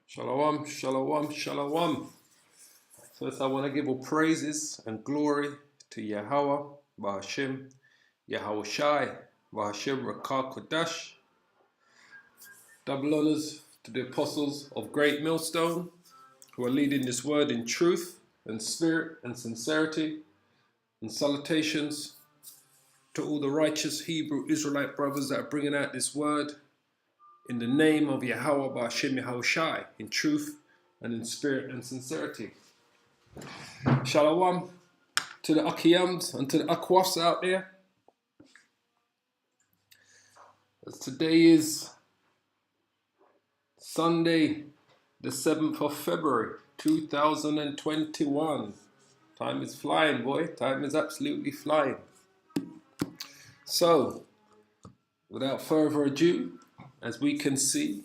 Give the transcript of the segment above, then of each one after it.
Shalom, shalom, shalom. First, I want to give all praises and glory to Yahweh, Bahashim, Yahweh Shai, Bahashim, Rakah Kodash. Double honors to the apostles of Great Millstone who are leading this word in truth and spirit and sincerity. And salutations to all the righteous Hebrew Israelite brothers that are bringing out this word in the name of Yahweh, Bahashim, Yahweh Shai, in truth and in spirit and sincerity. Shalom to the Akiyams and to the Akwas out there. As today is Sunday, the 7th of February, 2021. Time is flying, boy. Time is absolutely flying. So, without further ado, as we can see,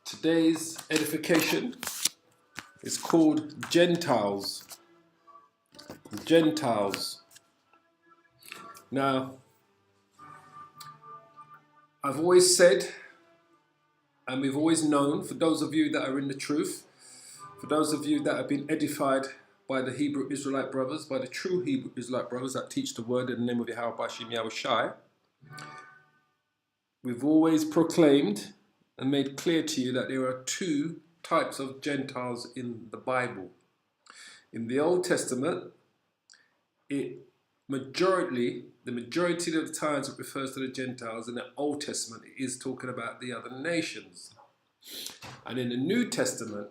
today's edification is called Gentiles. Gentiles. Now, I've always said, and we've always known, for those of you that are in the truth, for those of you that have been edified by the Hebrew Israelite brothers, by the true Hebrew Israelite brothers that teach the word in the name of Yahweh Bashim Yahweh Shai, we've always proclaimed and made clear to you that there are two types of Gentiles in the Bible. In the Old Testament, the majority of the times it refers to the Gentiles. In the Old Testament, it is talking about the other nations. And in the New Testament,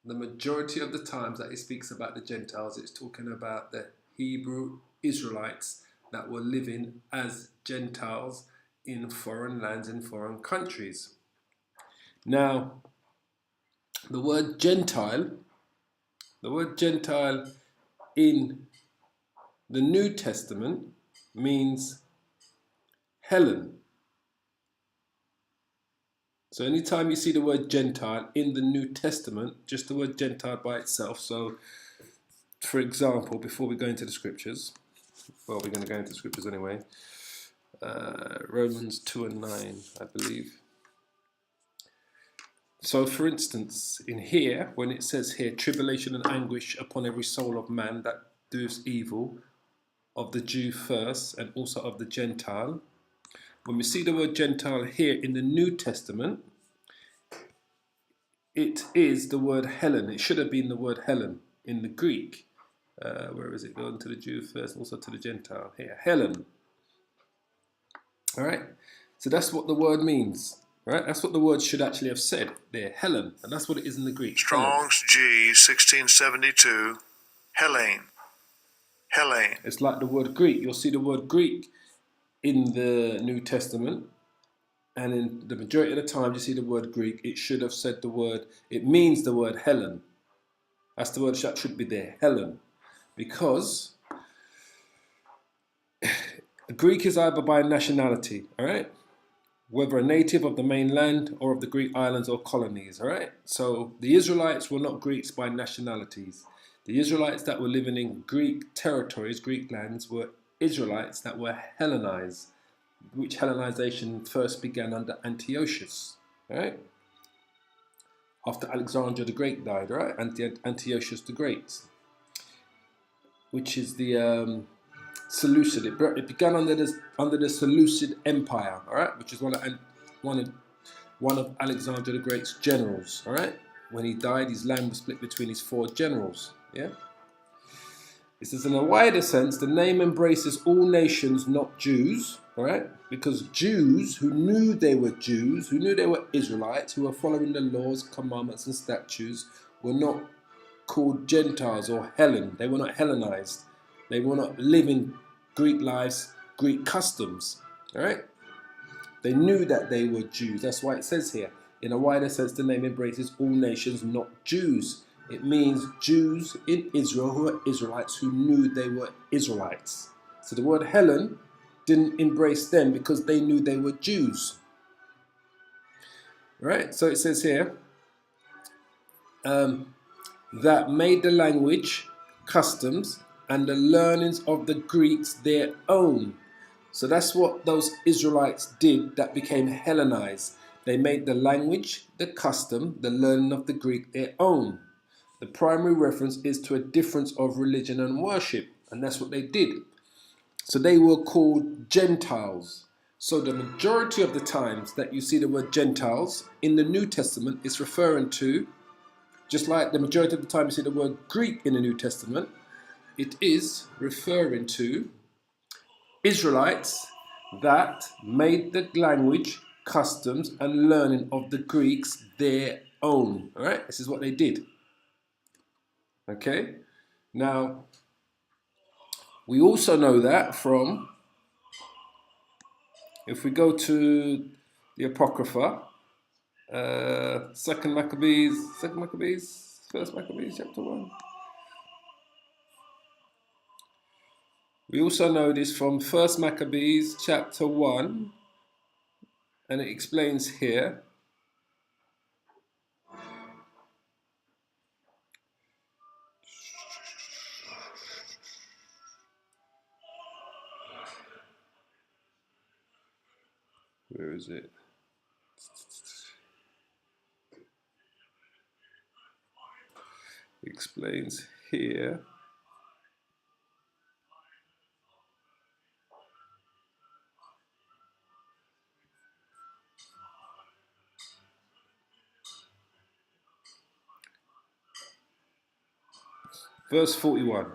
the majority of the times that it speaks about the Gentiles, it's talking about the Hebrew Israelites that were living as Gentiles in foreign lands, in foreign countries. Now, the word Gentile in the New Testament means Helen. So anytime you see the word Gentile in the New Testament, just the word Gentile by itself. So, for example, before we go into the scriptures, well, we're going to go into the scriptures anyway. Romans 2 and 9, I believe. So, for instance, in here, when it says here, tribulation and anguish upon every soul of man that doeth evil, of the Jew first, and also of the Gentile. When we see the word Gentile here in the New Testament, it is the word Helen. It should have been the word Helen in the Greek. Where is it? Going to the Jew first, also to the Gentile. Here, Helen. All right. So that's what the word means. All right. That's what the word should actually have said there, Helen, and that's what it is in the Greek. Strong's G 1672, Helene. Helene. It's like the word Greek. You'll see the word Greek in the New Testament, and in the majority of the time you see the word Greek, it should have said the word, it means the word Helen. That's the word that should be there, Helen. Because Greek is either by nationality, all right? Whether a native of the mainland or of the Greek islands or colonies, all right? So the Israelites were not Greeks by nationalities. The Israelites that were living in Greek territories, Greek lands, were Israelites that were Hellenized, which Hellenization first began under Antiochus, right? After Alexander the Great died, right? Antiochus the Great, which is the Seleucid. It began under the Seleucid Empire, all right, which is one of Alexander the Great's generals, all right. When he died, his land was split between his 4 generals. Yeah. It says, in a wider sense, the name embraces all nations, not Jews, all right? Because Jews who knew they were Jews, who knew they were Israelites, who were following the laws, commandments, and statutes, were not called Gentiles or Hellen. They were not Hellenized. They were not living Greek lives, Greek customs, all right? They knew that they were Jews. That's why it says here, in a wider sense, the name embraces all nations, not Jews. It means Jews in Israel who are Israelites who knew they were Israelites. So the word Helen didn't embrace them because they knew they were Jews. Right? So it says here that made the language, customs, and the learnings of the Greeks their own. So that's what those Israelites did that became Hellenized. They made the language, the custom, the learning of the Greek their own. The primary reference is to a difference of religion and worship, and that's what they did. So they were called Gentiles. So the majority of the times that you see the word Gentiles in the New Testament is referring to, just like the majority of the time you see the word Greek in the New Testament, it is referring to Israelites that made the language, customs, and learning of the Greeks their own. All right, this is what they did. Okay, now we also know that from, if we go to the Apocrypha, Second Maccabees, First Maccabees, chapter 1. We also know this from First Maccabees, chapter 1, and it explains here. Where is it? It explains here. Verse 41.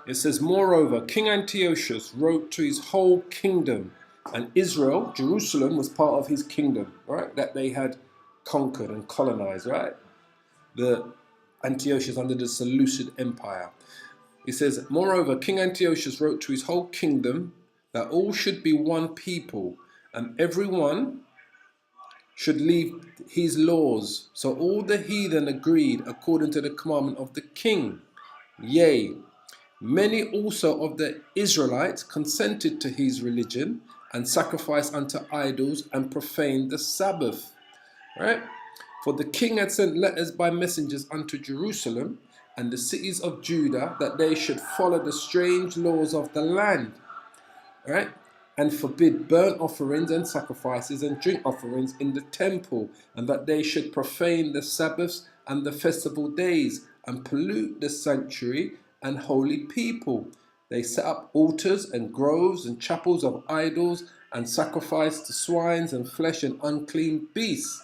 It says, moreover, King Antiochus wrote to his whole kingdom, and Israel, Jerusalem, was part of his kingdom, right? That they had conquered and colonized, right? The Antiochus under the Seleucid Empire. He says, moreover, King Antiochus wrote to his whole kingdom that all should be one people, and everyone should leave his laws. So all the heathen agreed according to the commandment of the king. Yea, many also of the Israelites consented to his religion and sacrificed unto idols and profaned the Sabbath. Right? For the king had sent letters by messengers unto Jerusalem and the cities of Judah that they should follow the strange laws of the land. Right? And forbid burnt offerings and sacrifices and drink offerings in the temple, and that they should profane the Sabbaths and the festival days and pollute the sanctuary and holy people. They set up altars and groves and chapels of idols and sacrificed to swines and flesh and unclean beasts,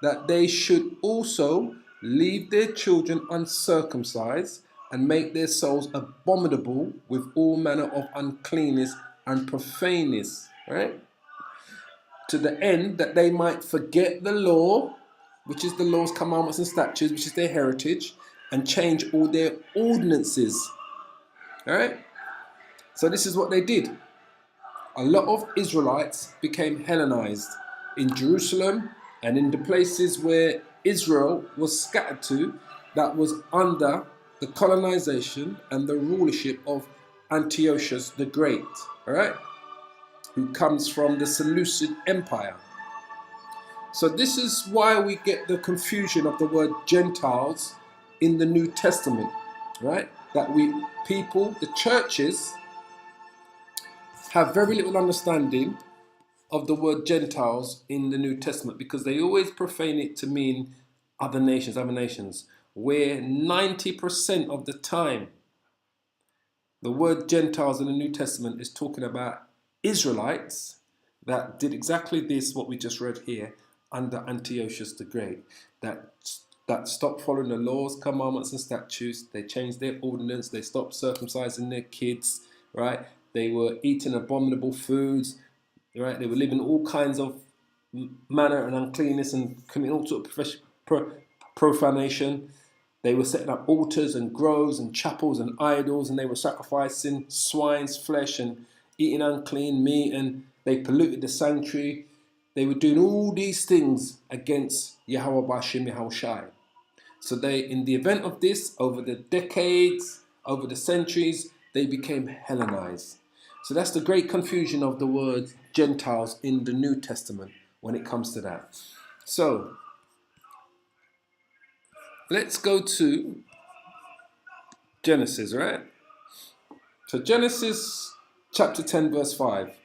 that they should also leave their children uncircumcised and make their souls abominable with all manner of uncleanness and profaneness, right? To the end that they might forget the law, which is the laws, commandments, and statutes, which is their heritage, and change all their ordinances, all right? So this is what they did. A lot of Israelites became Hellenized in Jerusalem and in the places where Israel was scattered to, that was under the colonization and the rulership of Antiochus the Great, all right, who comes from the Seleucid Empire. So this is why we get the confusion of the word Gentiles in the New Testament, right? That the churches, have very little understanding of the word Gentiles in the New Testament, because they always profane it to mean other nations, where 90% of the time the word Gentiles in the New Testament is talking about Israelites that did exactly this, what we just read here, under Antiochus the Great, that stopped following the laws, commandments, and statutes. They changed their ordinance. They stopped circumcising their kids, right? They were eating abominable foods, right? They were living all kinds of manner and uncleanness and committing all sorts of profanation. They were setting up altars and groves and chapels and idols, and they were sacrificing swine's flesh and eating unclean meat, and they polluted the sanctuary. They were doing all these things against Yahweh Bashim Yahushai. So they, in the event of this, over the decades, over the centuries, they became Hellenized. So that's the great confusion of the word Gentiles in the New Testament when it comes to that. So let's go to Genesis, right? So Genesis chapter 10 verse 5.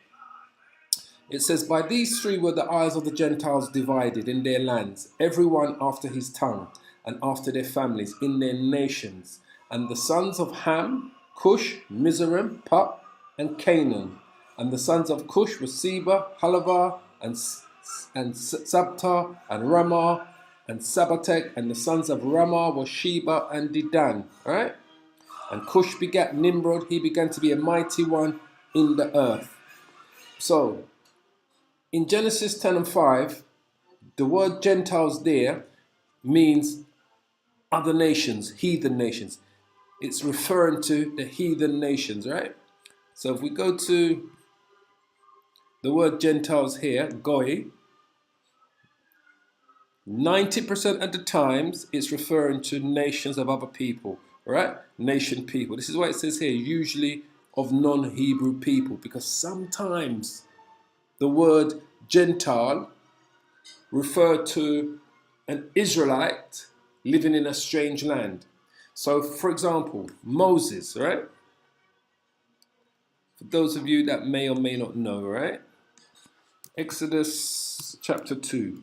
It says, by these three were the isles of the Gentiles divided in their lands, every one after his tongue, and after their families, in their nations. And the sons of Ham, Cush, Mizraim, Pup, and Canaan. And the sons of Cush were Seba, Halavah, and Sabta, and Ramah, and Sabatek. And the sons of Ramah were Sheba and Dedan. Right? And Cush begat Nimrod. He began to be a mighty one in the earth. So, in Genesis 10 and 5, the word Gentiles there means other nations, heathen nations. It's referring to the heathen nations, right? So if we go to the word Gentiles here, Goy, 90% of the times it's referring to nations of other people, right? Nation people. This is why it says here, usually of non-Hebrew people, because sometimes the word Gentile refer to an Israelite living in a strange land. So, for example, Moses, right? For those of you that may or may not know, right? Exodus chapter 2.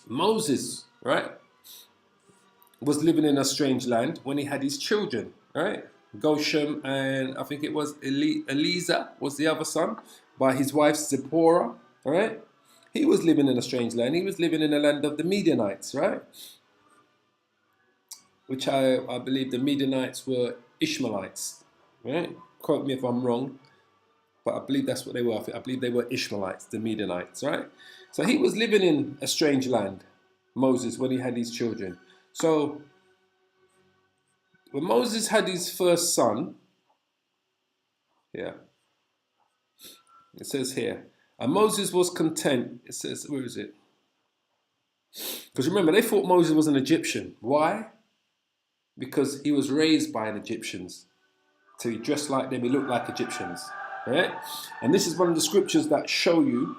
Moses, right, was living in a strange land when he had his children, right? Goshen and I think it was Eliza was the other son by his wife Zipporah, right? He was living in a strange land. He was living in the land of the Midianites, right? Which I believe the Midianites were Ishmaelites, right? Quote me if I'm wrong, but I believe that's what they were. I believe they were Ishmaelites, the Midianites, right? So he was living in a strange land, Moses, when he had his children. So when Moses had his first son, yeah, it says here, and Moses was content. It says, where is it? Because remember, they thought Moses was an Egyptian. Why? Because he was raised by an Egyptians. So he dressed like them, he looked like Egyptians. Right? And this is one of the scriptures that show you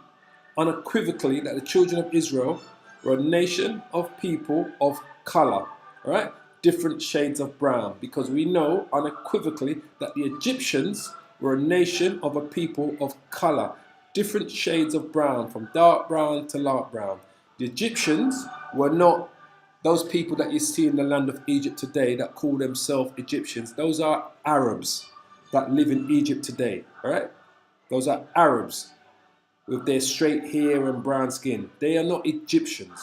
unequivocally that the children of Israel were a nation of people of color. Right? Different shades of brown. Because we know unequivocally that the Egyptians were a nation of a people of color. Different shades of brown, from dark brown to light brown. The Egyptians were not those people that you see in the land of Egypt today that call themselves Egyptians. Those are Arabs that live in Egypt today, all right? Those are Arabs with their straight hair and brown skin. They are not Egyptians.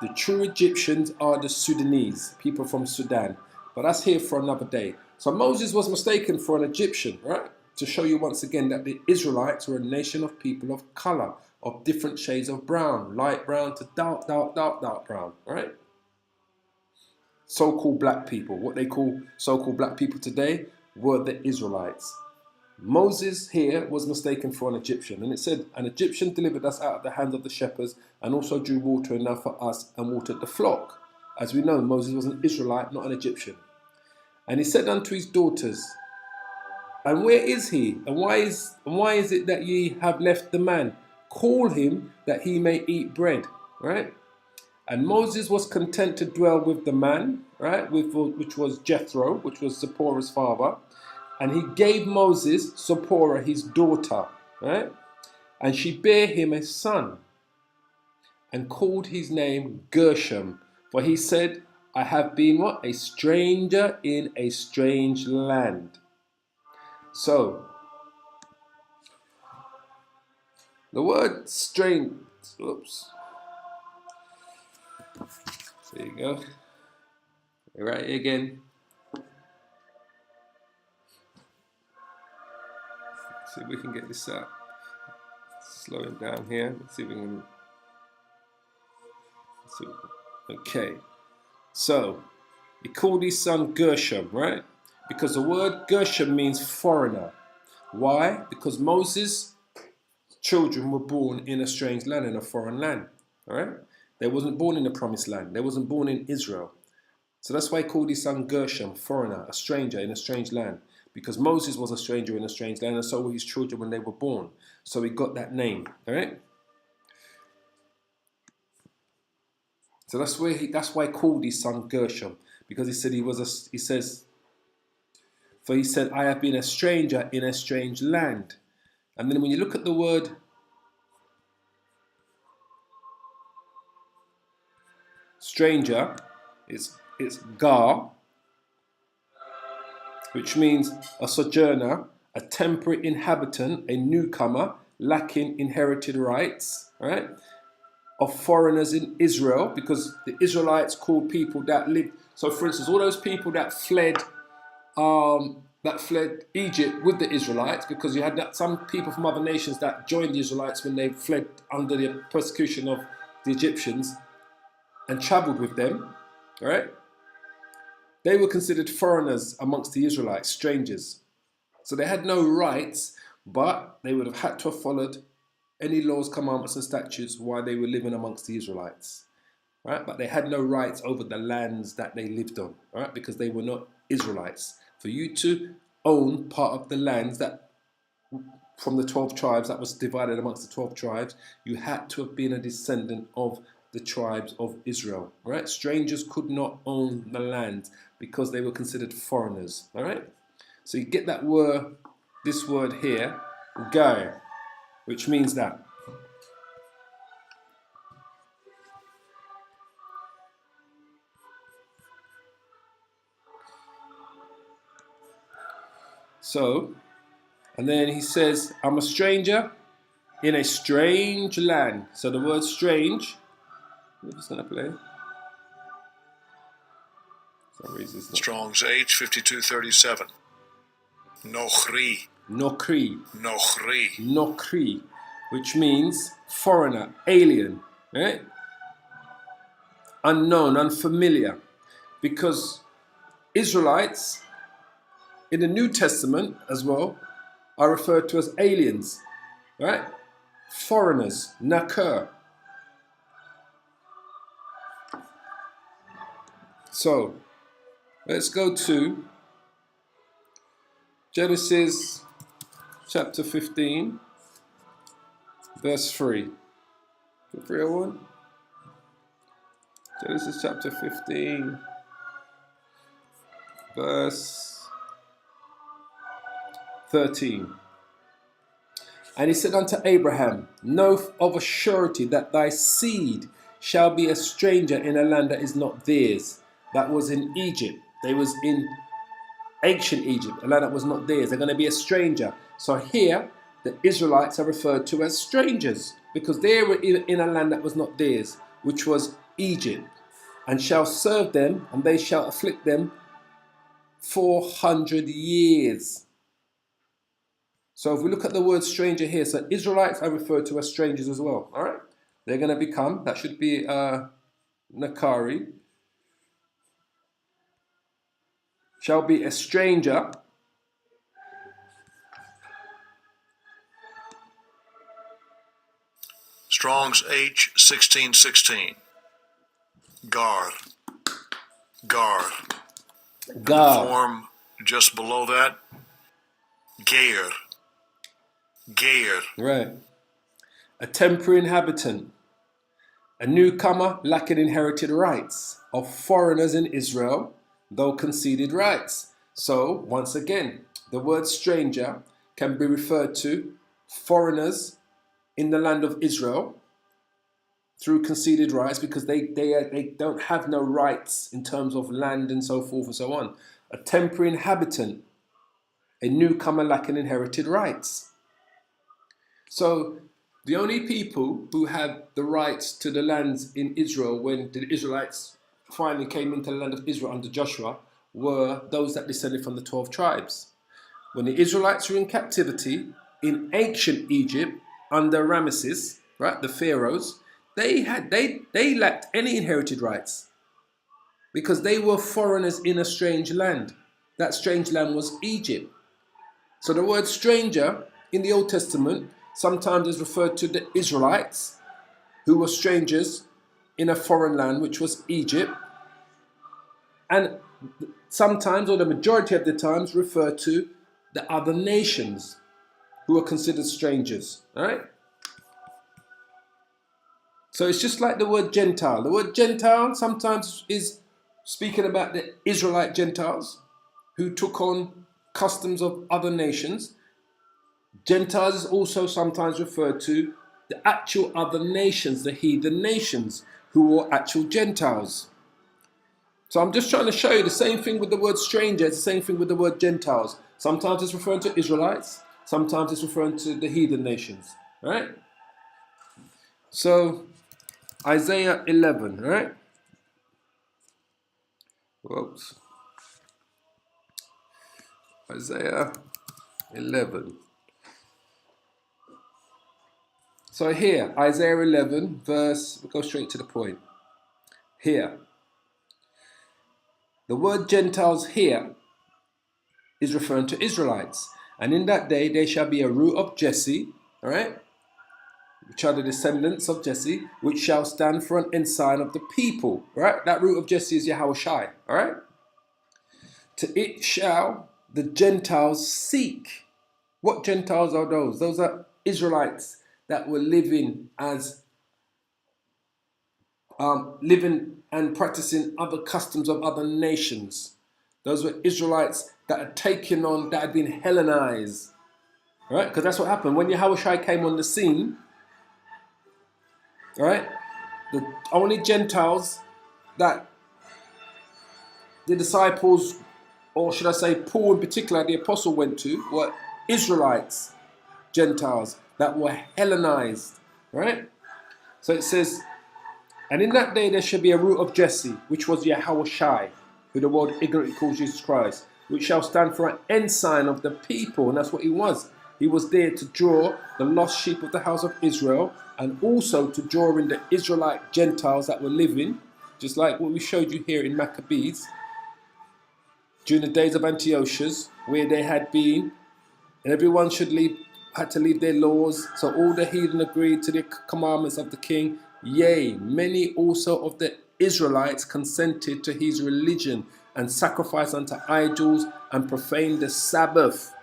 The true Egyptians are the Sudanese, people from Sudan. But that's here for another day. So Moses was mistaken for an Egyptian, right? To show you once again that the Israelites were a nation of people of color, of different shades of brown, light brown to dark brown, right? So-called black people, what they call so-called black people today, were the Israelites. Moses here was mistaken for an Egyptian, and it said, an Egyptian delivered us out of the hands of the shepherds, and also drew water enough for us, and watered the flock. As we know, Moses was an Israelite, not an Egyptian. And he said unto his daughters, and where is he? And why is it that ye have left the man? Call him that he may eat bread. Right? And Moses was content to dwell with the man, right, which was Jethro, which was Zipporah's father. And he gave Moses Zipporah, his daughter, right? And she bare him a son and called his name Gershom. For he said, I have been what? A stranger in a strange land. So, the word strange, oops. There you go. Right again. See if we can get this up. Slow it down here. Let's see if we can. Okay. So, he called his son Gershom, right? Because the word Gershom means foreigner. Why? Because Moses' children were born in a strange land, in a foreign land. All right? They wasn't born in the promised land. They wasn't born in Israel. So that's why he called his son Gershom, foreigner, a stranger in a strange land. Because Moses was a stranger in a strange land, and so were his children when they were born. So he got that name. All right? So that's why he called his son Gershom, because he said he says, For he said, I have been a stranger in a strange land. And then when you look at the word stranger, it's gar, which means a sojourner, a temporary inhabitant, a newcomer, lacking inherited rights, right? Of foreigners in Israel, because the Israelites called people that lived. So, for instance, all those people that fled Egypt with the Israelites, because you had some people from other nations that joined the Israelites when they fled under the persecution of the Egyptians and travelled with them, right? They were considered foreigners amongst the Israelites, strangers. So they had no rights, but they would have had to have followed any laws, commandments, and statutes while they were living amongst the Israelites. Right? But they had no rights over the lands that they lived on, right? Because they were not Israelites. For you to own part of the lands that from the 12 tribes that was divided amongst the 12 tribes, you had to have been a descendant of the tribes of Israel. Right? Strangers could not own the land because they were considered foreigners. All right? So you get that word, this word here, gai, which means that. So, and then he says, I'm a stranger in a strange land. So the word strange, we're just going to play. Strong's H 5237. Nochri. Nokri. Nochri. Nokri, which means foreigner, alien, right? Unknown, unfamiliar. Because Israelites in the New Testament as well are referred to as aliens, right? Foreigners, nakar. So, let's go to Genesis chapter 15, verse 3. 301? Genesis chapter 15, verse 13. And he said unto Abraham, know of a surety that thy seed shall be a stranger in a land that is not theirs. That was in Egypt. They was in ancient Egypt, a land that was not theirs. They're going to be a stranger. So here, the Israelites are referred to as strangers because they were in a land that was not theirs, which was Egypt, and shall serve them, and they shall afflict them 400 years. So if we look at the word stranger here, so Israelites are referred to as strangers as well. All right, they're going to become, that should be Nakari, shall be a stranger Strong's H 1616. Gar. Gar. Gar. The form just below that, Geir. Geir. Right. A temporary inhabitant, a newcomer lacking inherited rights, of foreigners in Israel, though conceded rights. So, once again, the word stranger can be referred to foreigners in the land of Israel through conceded rights because they don't have no rights in terms of land and so forth and so on. A temporary inhabitant, a newcomer lacking inherited rights. So the only people who had the rights to the lands in Israel when the Israelites finally came into the land of Israel under Joshua were those that descended from the 12 tribes. When the Israelites were in captivity in ancient Egypt under Ramesses, right, the pharaohs, they lacked any inherited rights because they were foreigners in a strange land. That strange land was Egypt. So the word stranger in the Old Testament sometimes is referred to the Israelites who were strangers in a foreign land, which was Egypt, and sometimes, or the majority of the times, refer to the other nations who are considered strangers. All right? So it's just like the word Gentile. The word Gentile sometimes is speaking about the Israelite Gentiles who took on customs of other nations. Gentiles is also sometimes referred to the actual other nations, the heathen nations, who were actual Gentiles. So I'm just trying to show you the same thing with the word stranger, it's the same thing with the word Gentiles. Sometimes it's referring to Israelites, sometimes it's referring to the heathen nations. Right? So Isaiah 11, right? Whoops. Isaiah 11. So here, Isaiah 11, verse, we'll go straight to the point. Here. The word Gentiles here is referring to Israelites. And in that day there shall be a root of Jesse, all right, which are the descendants of Jesse, which shall stand for an ensign of the people, all right? That root of Jesse is Yahushai, all right? To it shall the Gentiles seek. What Gentiles are those? Those are Israelites that were living as living and practicing other customs of other nations. Those were Israelites that had taken on, that had been Hellenized. Right? Because that's what happened. When Yahushua came on the scene, right, the only Gentiles that the disciples, or should I say Paul in particular, the apostle went to, were Israelites, Gentiles, that were Hellenized. Right? So it says, and in that day there shall be a root of Jesse, which was Yahushai, who the world ignorantly calls Jesus Christ, which shall stand for an ensign of the people. And that's what he was. He was there to draw the lost sheep of the house of Israel, and also to draw in the Israelite Gentiles that were living, just like what we showed you here in Maccabees, during the days of Antiochus, where they had been, and everyone had to leave their laws. So all the heathen agreed to the commandments of the king. Yea, many also of the Israelites consented to his religion, and sacrificed unto idols, and profaned the Sabbath.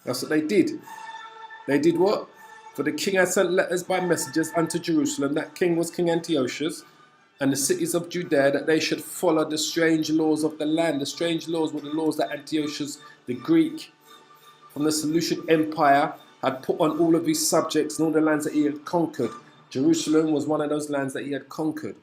That's what they did. They did what? For the king had sent letters by messengers unto Jerusalem. That king was King Antiochus, and the cities of Judea, that they should follow the strange laws of the land. The strange laws were the laws that Antiochus, the Greek, from the Seleucid Empire, had put on all of his subjects and all the lands that he had conquered. Jerusalem was one of those lands that he had conquered.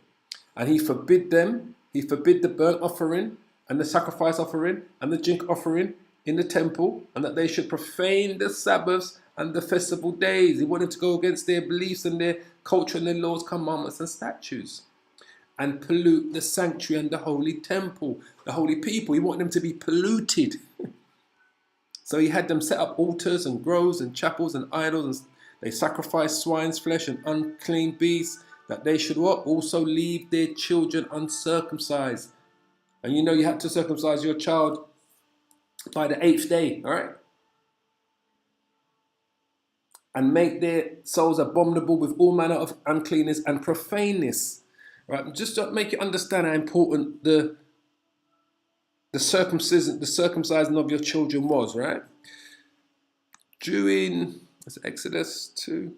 And he forbid them, he forbid the burnt offering and the sacrifice offering and the drink offering in the temple, and that they should profane the Sabbaths and the festival days. He wanted to go against their beliefs and their culture and their laws, commandments and statutes, and pollute the sanctuary and the holy temple, the holy people. He wanted them to be polluted. So he had them set up altars and groves and chapels and idols, and they sacrificed swine's flesh and unclean beasts, that they should what? Also leave their children uncircumcised. And you know you had to circumcise your child by the 8th day, all right? And make their souls abominable with all manner of uncleanness and profaneness. Right? Just to make you understand how important the circumcising of your children was, right? During, it's Exodus 2.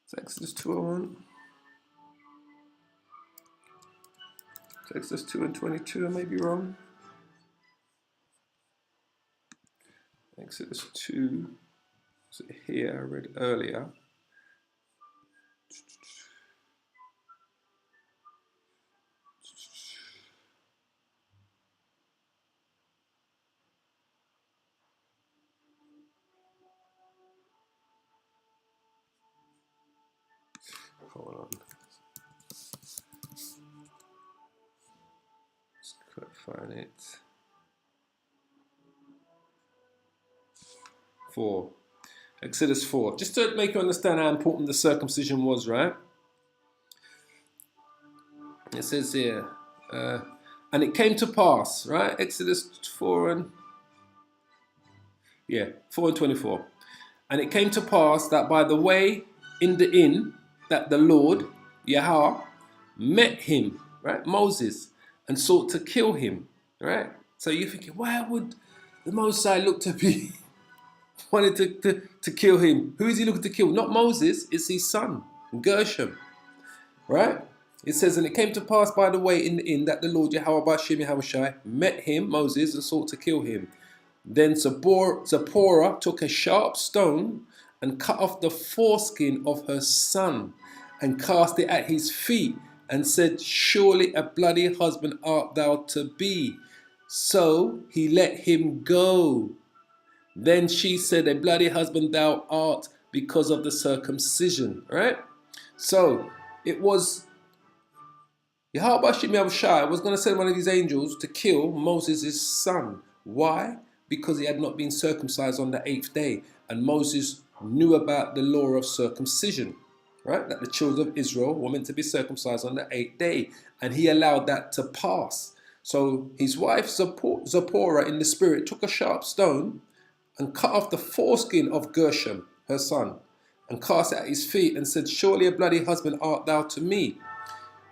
It's Exodus 2:1. It's Exodus 2 and 22, I may be wrong. Exodus 2, is it here? I read earlier. Hold on. Just couldn't find it. 4. Exodus 4. Just to make you understand how important the circumcision was, right? It says here, and it came to pass, right? Exodus 4 and 24. And it came to pass that by the way in the inn, that the Lord, Yahweh, met him, right? Moses, and sought to kill him, right? So you're thinking, why would the Mosai look to be wanted to kill him? Who is he looking to kill? Not Moses, it's his son, Gershom, right? It says, and it came to pass by the way in the inn that the Lord Yahweh Bashim Yahushai met him, Moses, and sought to kill him. Then Zipporah took a sharp stone and cut off the foreskin of her son and cast it at his feet and said, surely a bloody husband art thou to be. So he let him go. Then she said, a bloody husband thou art because of the circumcision. Right? So it was Yahweh Shai was going to send one of his angels to kill Moses' son. Why? Because he had not been circumcised on the 8th day. And Moses knew about the law of circumcision. Right? That the children of Israel were meant to be circumcised on the 8th day. And he allowed that to pass. So his wife Zipporah in the spirit took a sharp stone and cut off the foreskin of Gershom, her son, and cast it at his feet and said, surely a bloody husband art thou to me.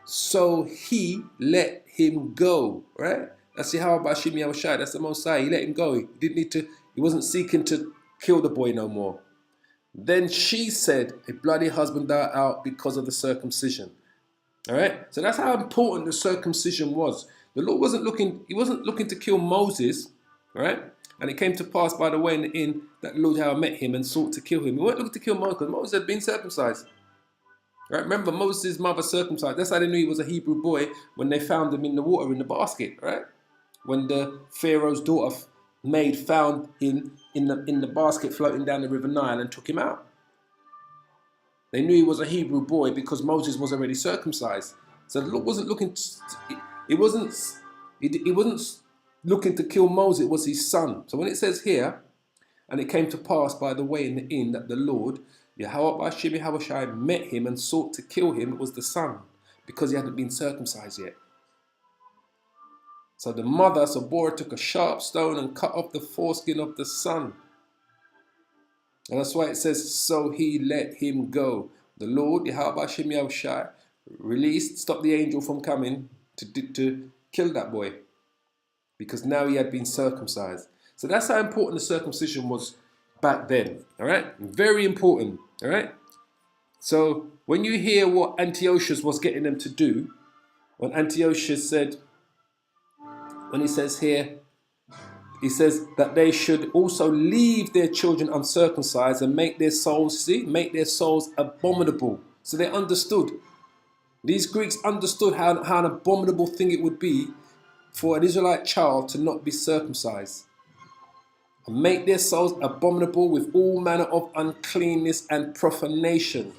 So he let him go, right? That's Yahweh Bashim Yahushai. That's the Most High. He let him go. He didn't need to. He wasn't seeking to kill the boy no more. Then she said, "A bloody husband thou art because of the circumcision." All right. So that's how important the circumcision was. The Lord wasn't looking. He wasn't looking to kill Moses, right? And it came to pass by the way in the inn that the Lord Yahweh met him and sought to kill him. He weren't looking to kill Moses because Moses had been circumcised. Right? Remember, Moses' mother circumcised. That's how they knew he was a Hebrew boy when they found him in the water in the basket. Right? When the Pharaoh's daughter maid found him in the basket floating down the river Nile and took him out. They knew he was a Hebrew boy because Moses was already circumcised. So the Lord wasn't looking. He wasn't looking to kill Moses. It was his son. So when it says here, and it came to pass by the way in the inn that the Lord Yahweh Bashim Yahushai met him and sought to kill him, it was the son, because he hadn't been circumcised yet. So the mother, Zipporah, took a sharp stone and cut off the foreskin of the son. And that's why it says, so he let him go. The Lord, Yahweh Bashim Yahushai, stopped the angel from coming to kill that boy, because now he had been circumcised. So that's how important the circumcision was back then. All right? Very important. All right? So when you hear what Antiochus was getting them to do, when Antiochus said, when he says here, he says that they should also leave their children uncircumcised and make their souls, abominable. So they understood. These Greeks understood how an abominable thing it would be for an Israelite child to not be circumcised. And make their souls abominable with all manner of uncleanness and profanation.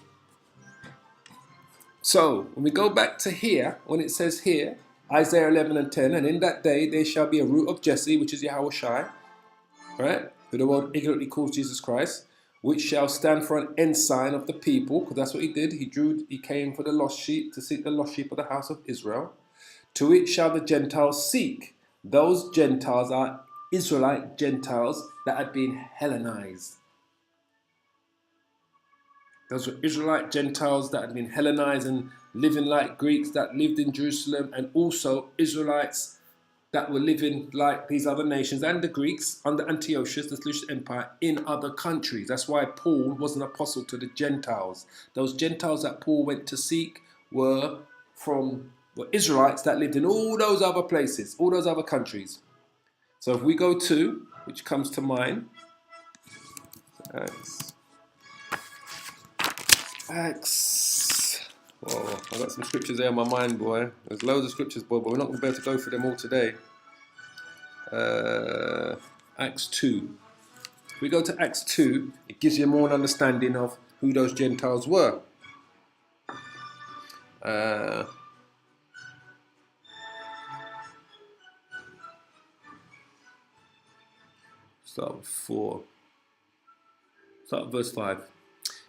So, when we go back to here, when it says here, Isaiah 11 and 10, and in that day there shall be a root of Jesse, which is Yahweh Shai, right? Who the world ignorantly calls Jesus Christ, which shall stand for an ensign of the people, because that's what he did. He came for the lost sheep, to seek the lost sheep of the house of Israel. To it shall the Gentiles seek. Those Gentiles are Israelite Gentiles that had been Hellenized. Those were Israelite Gentiles that had been Hellenized and living like Greeks that lived in Jerusalem, and also Israelites that were living like these other nations and the Greeks under Antiochus, the Seleucid Empire, in other countries. That's why Paul was an apostle to the Gentiles. Those Gentiles that Paul went to seek were Israelites that lived in all those other places, all those other countries. So if we go to, which comes to mind, Acts. Whoa, I've got some scriptures there in my mind, boy. There's loads of scriptures, boy, but we're not going to be able to go through them all today. Acts 2. If we go to Acts 2, it gives you more an understanding of who those Gentiles were. Start with 4. Start with verse 5.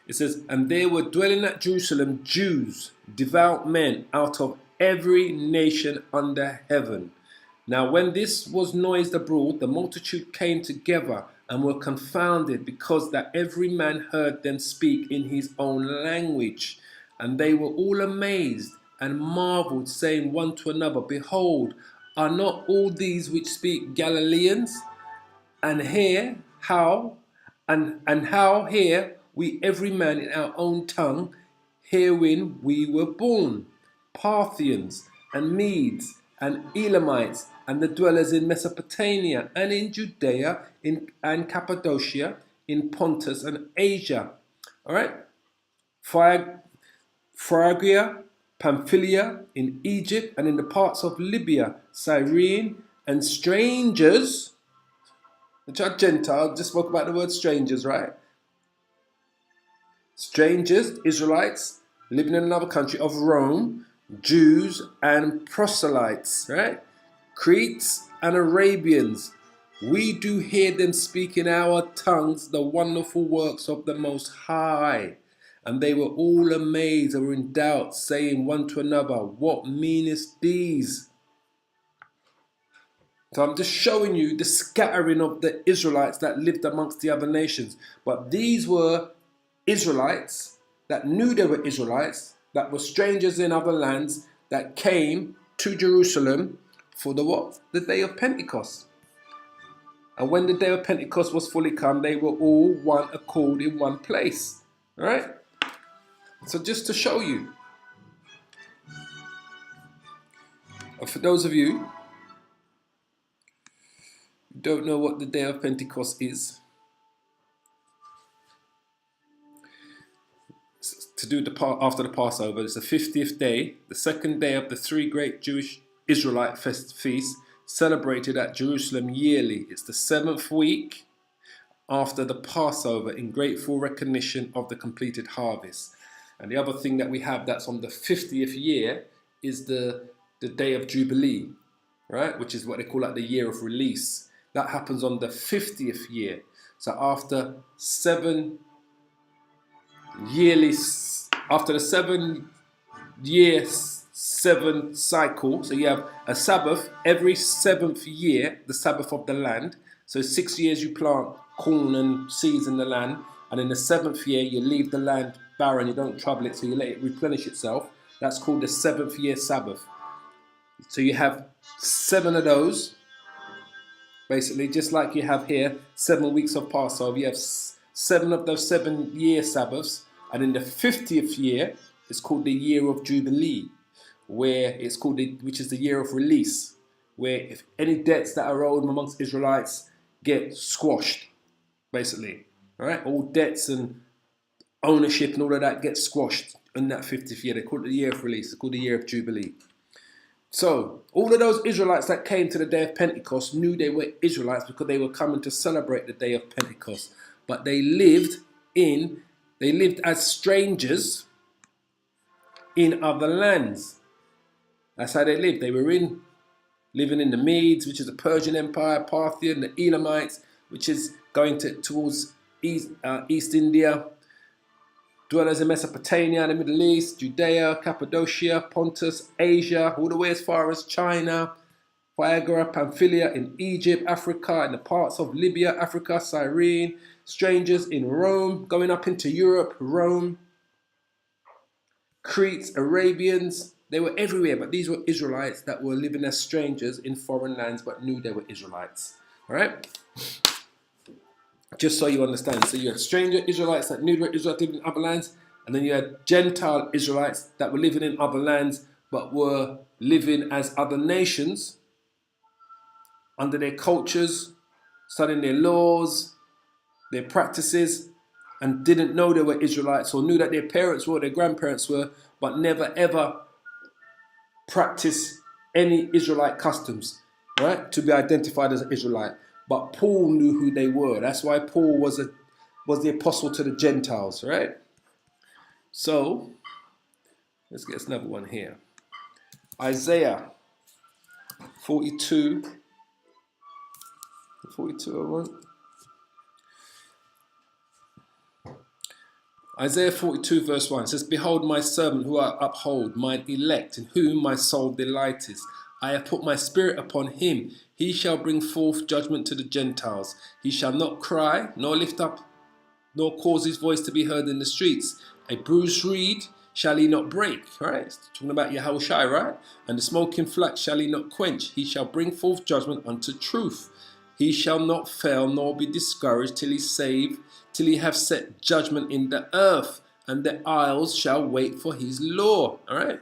It says, and there were dwelling at Jerusalem Jews, devout men, out of every nation under heaven. Now when this was noised abroad, the multitude came together and were confounded, because that every man heard them speak in his own language. And they were all amazed and marveled, saying one to another, behold, are not all these which speak Galileans? And how hear we every man in our own tongue, herein we were born, Parthians and Medes and Elamites and the dwellers in Mesopotamia and in Judea and Cappadocia, in Pontus and Asia. All right? Phrygia, Pamphylia, in Egypt, and in the parts of Libya, Cyrene, and strangers, which are Gentiles. Just spoke about the word strangers, right? Strangers, Israelites, living in another country of Rome, Jews and proselytes, right? Cretes and Arabians. We do hear them speak in our tongues the wonderful works of the Most High. And they were all amazed and were in doubt, saying one to another, what meanest these? So I'm just showing you the scattering of the Israelites that lived amongst the other nations. But these were Israelites that knew they were Israelites, that were strangers in other lands, that came to Jerusalem for the what? The day of Pentecost. And when the day of Pentecost was fully come, they were all one accord in one place. All right? So just to show you, and for those of you who don't know what the day of Pentecost is, to do after the Passover, it's the 50th day, the second day of the three great Jewish Israelite feasts celebrated at Jerusalem yearly. It's the 7th week after the Passover, in grateful recognition of the completed harvest. And the other thing that we have that's on the 50th year is the day of Jubilee, right? Which is what they call like the year of release. That happens on the 50th year. So after the 7 year 7 cycle, so you have a Sabbath every 7th year, the Sabbath of the land. So 6 years you plant corn and seeds in the land, and in the 7th year you leave the land barren, you don't trouble it, so you let it replenish itself. That's called the 7th year Sabbath. So you have 7 of those, basically, just like you have here 7 weeks of Passover. You have 7 of those 7 year Sabbaths, and in the 50th year it's called the year of Jubilee, where it's called which is the year of release, where if any debts that are owed amongst Israelites get squashed, basically. All right, all debts and ownership and all of that gets squashed in that 50th year. They call it the year of release. It's called the year of Jubilee. So all of those Israelites that came to the day of Pentecost knew they were Israelites because they were coming to celebrate the day of Pentecost. But they lived as strangers in other lands. That's how they lived. They were living in the Medes, which is the Persian Empire, Parthian, the Elamites, which is going towards East India, dwellers in Mesopotamia, the Middle East, Judea, Cappadocia, Pontus, Asia, all the way as far as China, Phrygia, Pamphylia, in Egypt, Africa, in the parts of Libya, Africa, Cyrene, strangers in Rome, going up into Europe, Rome, Cretes, Arabians. They were everywhere, but these were Israelites that were living as strangers in foreign lands but knew they were Israelites. All right? Just so you understand. So you had stranger Israelites that knew they were Israelites living in other lands, and then you had Gentile Israelites that were living in other lands but were living as other nations under their cultures, studying their laws, their practices, and didn't know they were Israelites, or knew that their parents were, their grandparents were, but never ever practice any Israelite customs, right, to be identified as an Israelite. But Paul knew who they were. That's why Paul was the apostle to the Gentiles, right? So let's get another one here. Isaiah 42. 42, I want. Isaiah 42 verse 1 says, behold my servant who I uphold, mine elect, in whom my soul delighteth. I have put my spirit upon him. He shall bring forth judgment to the Gentiles. He shall not cry, nor lift up, nor cause his voice to be heard in the streets. A bruised reed shall he not break. Right? It's talking about Yahushua, right? And the smoking flax shall he not quench. He shall bring forth judgment unto truth. He shall not fail, nor be discouraged till he have set judgment in the earth, and the isles shall wait for his law. All right.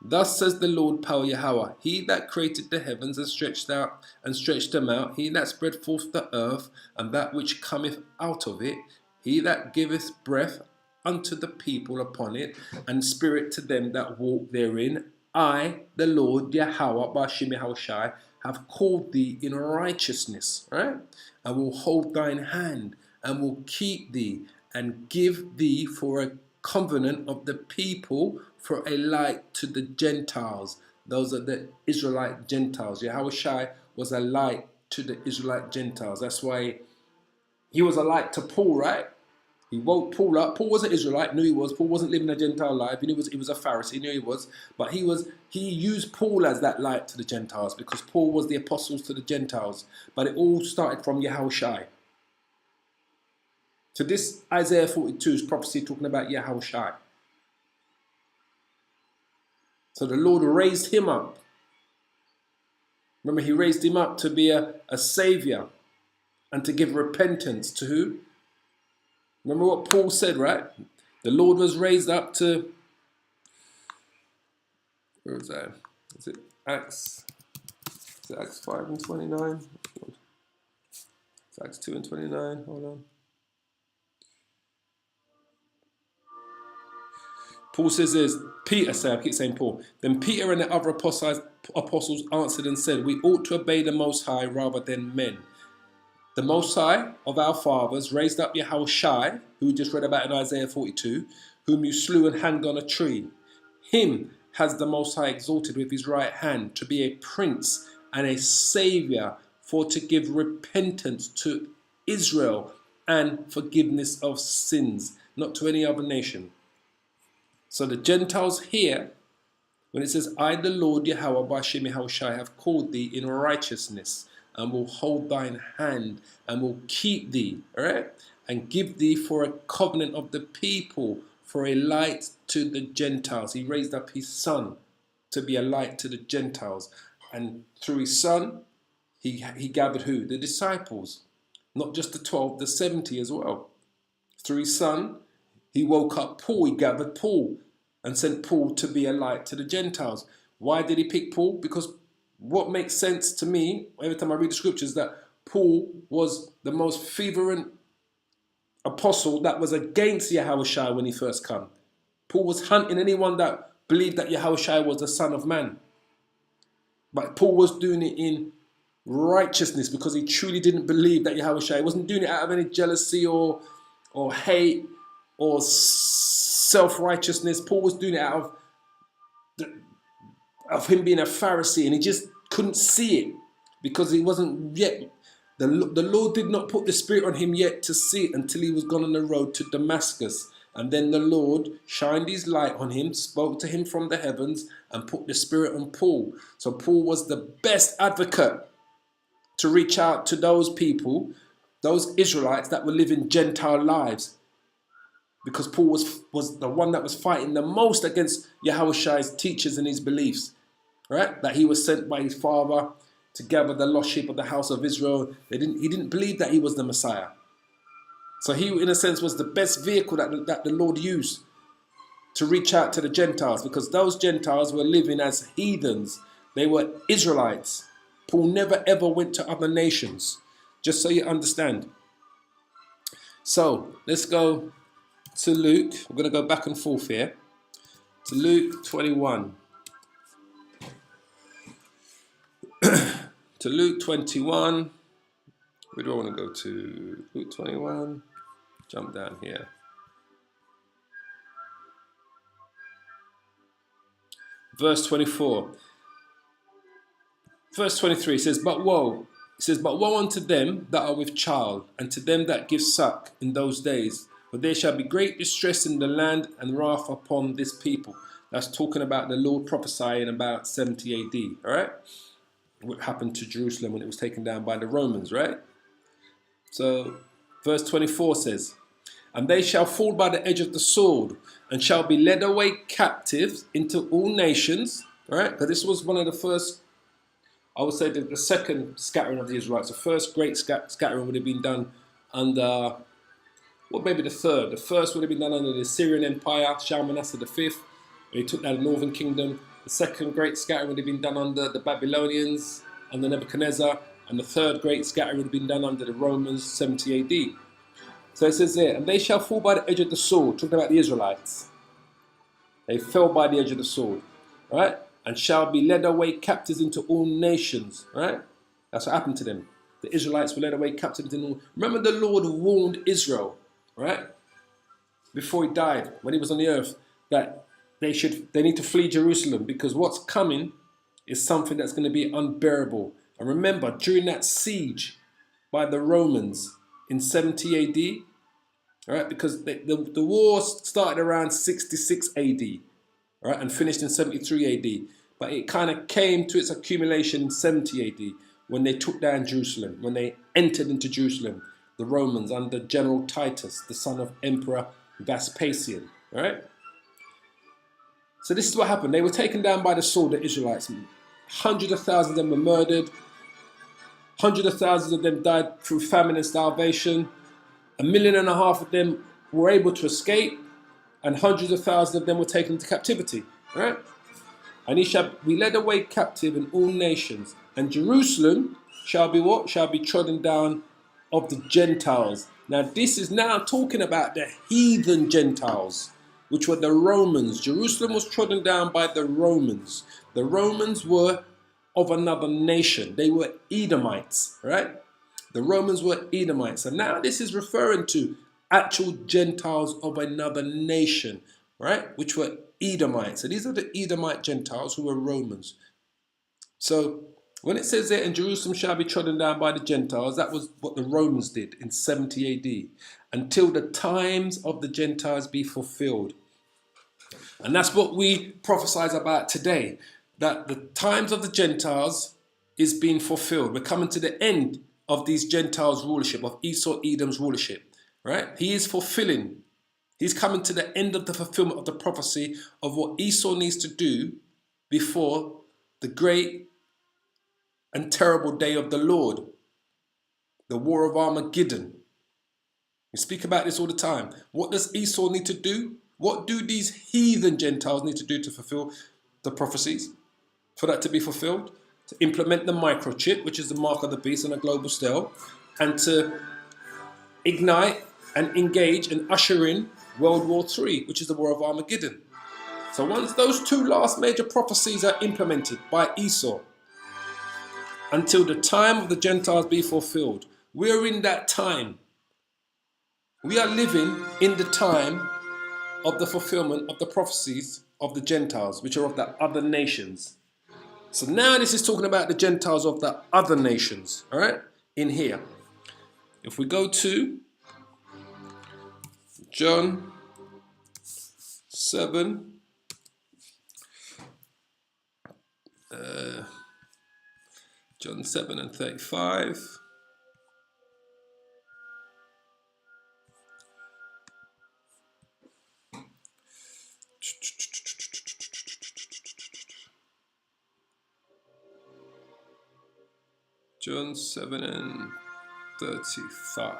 Thus says the Lord power Yahweh, he that created the heavens and stretched them out, he that spread forth the earth and that which cometh out of it, he that giveth breath unto the people upon it, and spirit to them that walk therein. I, the Lord Yahweh, Bashim Yahushai, have called thee in righteousness, right? And will hold thine hand, and will keep thee, and give thee for a covenant of the people, for a light to the Gentiles. Those are the Israelite Gentiles. Yahushai was a light to the Israelite Gentiles. That's why he was a light to Paul, right? He woke Paul up. Paul was an Israelite, knew he was. Paul wasn't living a Gentile life. He was a Pharisee, knew he was. But he used Paul as that light to the Gentiles, because Paul was the apostles to the Gentiles. But it all started from Yahushai. So this Isaiah 42 is prophecy talking about Yahushai. So the Lord raised him up. Remember, he raised him up to be a savior and to give repentance to who? Remember what Paul said, right? The Lord was raised up to, where was that? Is it Acts 5 and 29? It's Acts 2 and 29, hold on. Paul says this, I keep saying Paul. Then Peter and the other apostles answered and said, we ought to obey the Most High rather than men. The Most High of our fathers raised up Yahushai, who we just read about in Isaiah 42, whom you slew and hanged on a tree. Him has the Most High exalted with his right hand to be a prince and a savior, for to give repentance to Israel and forgiveness of sins, not to any other nation. So the Gentiles here, when it says, I, the Lord Yahweh, Bashim Yahushai, have called thee in righteousness, and will hold thine hand, and will keep thee, all right? And give thee for a covenant of the people, for a light to the Gentiles. He raised up his son to be a light to the Gentiles. And through his son, he gathered who? The disciples. Not just the 12, the 70 as well. Through his son, he woke up Paul, he gathered Paul and sent Paul to be a light to the Gentiles. Why did he pick Paul? Because what makes sense to me, every time I read the scriptures, that Paul was the most fervent apostle that was against Yahushua when he first came. Paul was hunting anyone that believed that Yahushua was the Son of Man. But Paul was doing it in righteousness because he truly didn't believe that Yahushua. He wasn't doing it out of any jealousy or hate or self-righteousness. Paul was doing it out of him being a Pharisee, and he just couldn't see it because he wasn't yet. The Lord did not put the Spirit on him yet to see it until he was gone on the road to Damascus. And then the Lord shined his light on him, spoke to him from the heavens, and put the Spirit on Paul. So Paul was the best advocate to reach out to those people, those Israelites that were living Gentile lives. Because Paul was the one that was fighting the most against Yahushua's teachers and his beliefs. Right? That he was sent by his father to gather the lost sheep of the house of Israel. He didn't believe that he was the Messiah. So he, in a sense, was the best vehicle that the Lord used to reach out to the Gentiles, because those Gentiles were living as heathens. They were Israelites. Paul never ever went to other nations, just so you understand. So let's go to Luke. We're going to go back and forth here to Luke 21. To Luke 21. Where do I want to go to? Luke 21. Jump down here. Verse 24. Verse 23 says, But woe unto them that are with child, and to them that give suck in those days. For there shall be great distress in the land, and wrath upon this people. That's talking about the Lord prophesying about 70 AD, all right? What happened to Jerusalem when it was taken down by the Romans, right? So, verse 24 says, And they shall fall by the edge of the sword, and shall be led away captives into all nations, all right? Because this was one of the first, I would say the second scattering of the Israelites. The first great scattering would have been done under, well, maybe the third. The first would have been done under the Syrian Empire, Shalmaneser V. He took that northern kingdom. The second great scattering would have been done under the Babylonians, under Nebuchadnezzar, and the third great scattering would have been done under the Romans, 70 AD. So it says there, and they shall fall by the edge of the sword, talking about the Israelites. They fell by the edge of the sword, right? And shall be led away captives into all nations, right? That's what happened to them. The Israelites were led away captives into all. Remember, the Lord warned Israel, right? Before he died, when he was on the earth, that they need to flee Jerusalem, because what's coming is something that's going to be unbearable. And remember, during that siege by the Romans in 70 AD, right? Because the war started around 66 AD, right, and finished in 73 AD. But it kind of came to its accumulation in 70 AD when they took down Jerusalem, when they entered into Jerusalem, the Romans under General Titus, the son of Emperor Vespasian, right? So this is what happened. They were taken down by the sword, the Israelites. Hundreds of thousands of them were murdered. Hundreds of thousands of them died through famine and starvation. 1.5 million of them were able to escape, and hundreds of thousands of them were taken into captivity, right? And he shall be led away captive in all nations, and Jerusalem shall be what? Shall be trodden down of the Gentiles. Now this is now talking about the heathen Gentiles, which were the Romans. Jerusalem was trodden down by the Romans. The Romans were of another nation. They were Edomites, right? The Romans were Edomites. And now this is referring to actual Gentiles of another nation, right? Which were Edomites. So these are the Edomite Gentiles who were Romans. So when it says there, in Jerusalem shall be trodden down by the Gentiles, that was what the Romans did in 70 AD, until the times of the Gentiles be fulfilled. And that's what we prophesize about today, that the times of the Gentiles is being fulfilled. We're coming to the end of these Gentiles' rulership, of Esau, Edom's rulership, right? He is fulfilling. He's coming to the end of the fulfillment of the prophecy of what Esau needs to do before the great and terrible day of the Lord, the war of Armageddon. We speak about this all the time. What does Esau need to do? What do these heathen Gentiles need to do to fulfill the prophecies? For that to be fulfilled? To implement the microchip, which is the mark of the beast on a global scale, and to ignite and engage and usher in World War III, which is the war of Armageddon. So once those two last major prophecies are implemented by Esau, until the time of the Gentiles be fulfilled, we're in that time. We are living in the time of the fulfillment of the prophecies of the Gentiles, which are of the other nations. So now this is talking about the Gentiles of the other nations, all right, in here. If we go to John 7, John 7 and 35. John 7 and 35.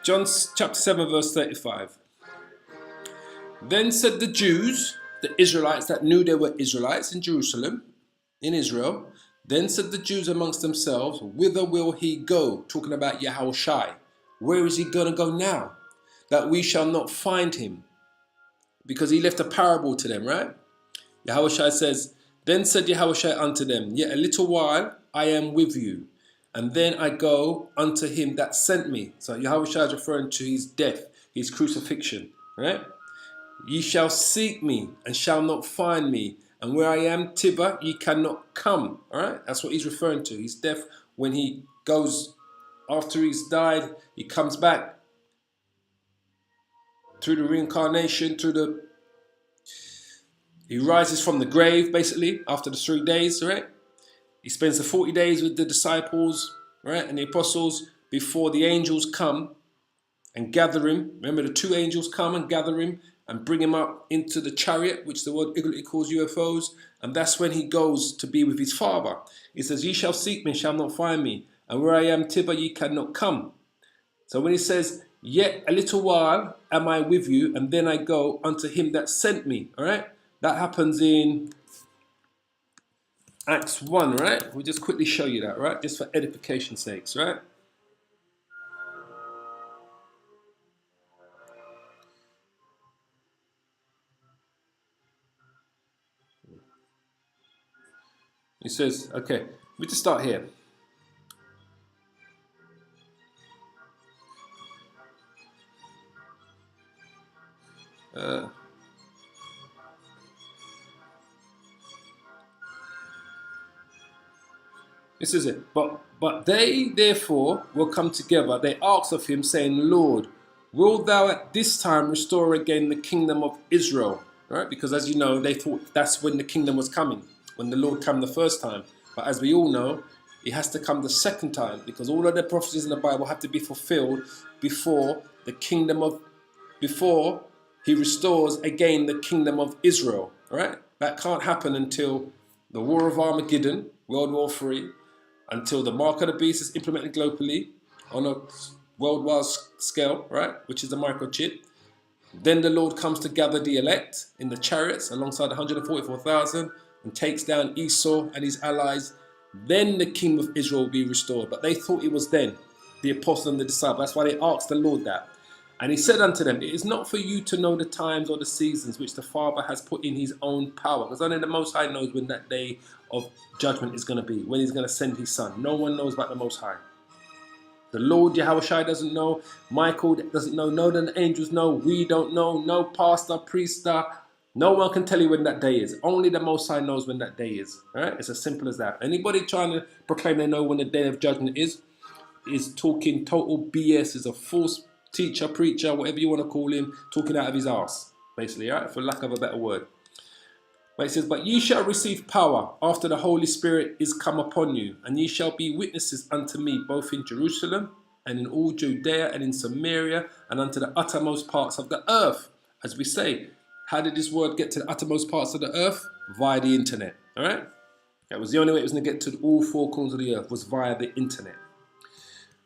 John chapter 7 verse 35. Then said the Jews, the Israelites that knew they were Israelites in Jerusalem, in Israel, then said the Jews amongst themselves, whither will he go? Talking about Yahushai. Where is he going to go now? That we shall not find him. Because he left a parable to them, right? Yahushai says, then said Yahushai unto them, yet a little while I am with you, and then I go unto him that sent me. So Yahushai is referring to his death, his crucifixion, right? Ye shall seek me and shall not find me, and where I am thither ye cannot come. All right, that's what he's referring to. His death, when he goes, after he's died, he comes back through the reincarnation, he rises from the grave, basically, after the 3 days, right? He spends the 40 days with the disciples, right, and the apostles before the angels come and gather him. Remember, the 2 angels come and gather him and bring him up into the chariot, which the word ignorantly calls UFOs, and that's when he goes to be with his Father. He says, ye shall seek me, shall not find me, and where I am thither ye cannot come. So when he says, yet a little while am I with you, and then I go unto him that sent me, all right? That happens in Acts 1, right? We'll just quickly show you that, right? Just for edification's sakes, right? He says, okay, we just start here. This is it. But they therefore will come together. They asked of him, saying, Lord, wilt thou at this time restore again the kingdom of Israel? Right? Because as you know, they thought that's when the kingdom was coming, when the Lord came the first time. But as we all know, it has to come the second time, because all of the prophecies in the Bible have to be fulfilled before the kingdom of, before he restores again the kingdom of Israel. All right? That can't happen until the War of Armageddon, World War III, until the mark of the beast is implemented globally on a worldwide scale, right? Which is the microchip. Then the Lord comes to gather the elect in the chariots alongside 144,000 and takes down Esau and his allies. Then the kingdom of Israel will be restored. But they thought it was then, the apostles and the disciples. That's why they asked the Lord that. And he said unto them, it is not for you to know the times or the seasons which the Father has put in his own power. Because only the Most High knows when that day of judgment is going to be, when he's going to send his son. No one knows about the Most High. The Lord Yahushua doesn't know. Michael doesn't know. No, the angels know. We don't know. No pastor, priester. No one can tell you when that day is. Only the Most High knows when that day is. All right? It's as simple as that. Anybody trying to proclaim they know when the day of judgment is talking total BS, is a false teacher, preacher, whatever you want to call him, talking out of his arse, basically, right? For lack of a better word. But it says, but ye shall receive power after the Holy Spirit is come upon you, and ye shall be witnesses unto me, both in Jerusalem and in all Judea and in Samaria and unto the uttermost parts of the earth. As we say, how did this word get to the uttermost parts of the earth? Via the internet, all right? That was the only way it was going to get to all four corners of the earth, was via the internet.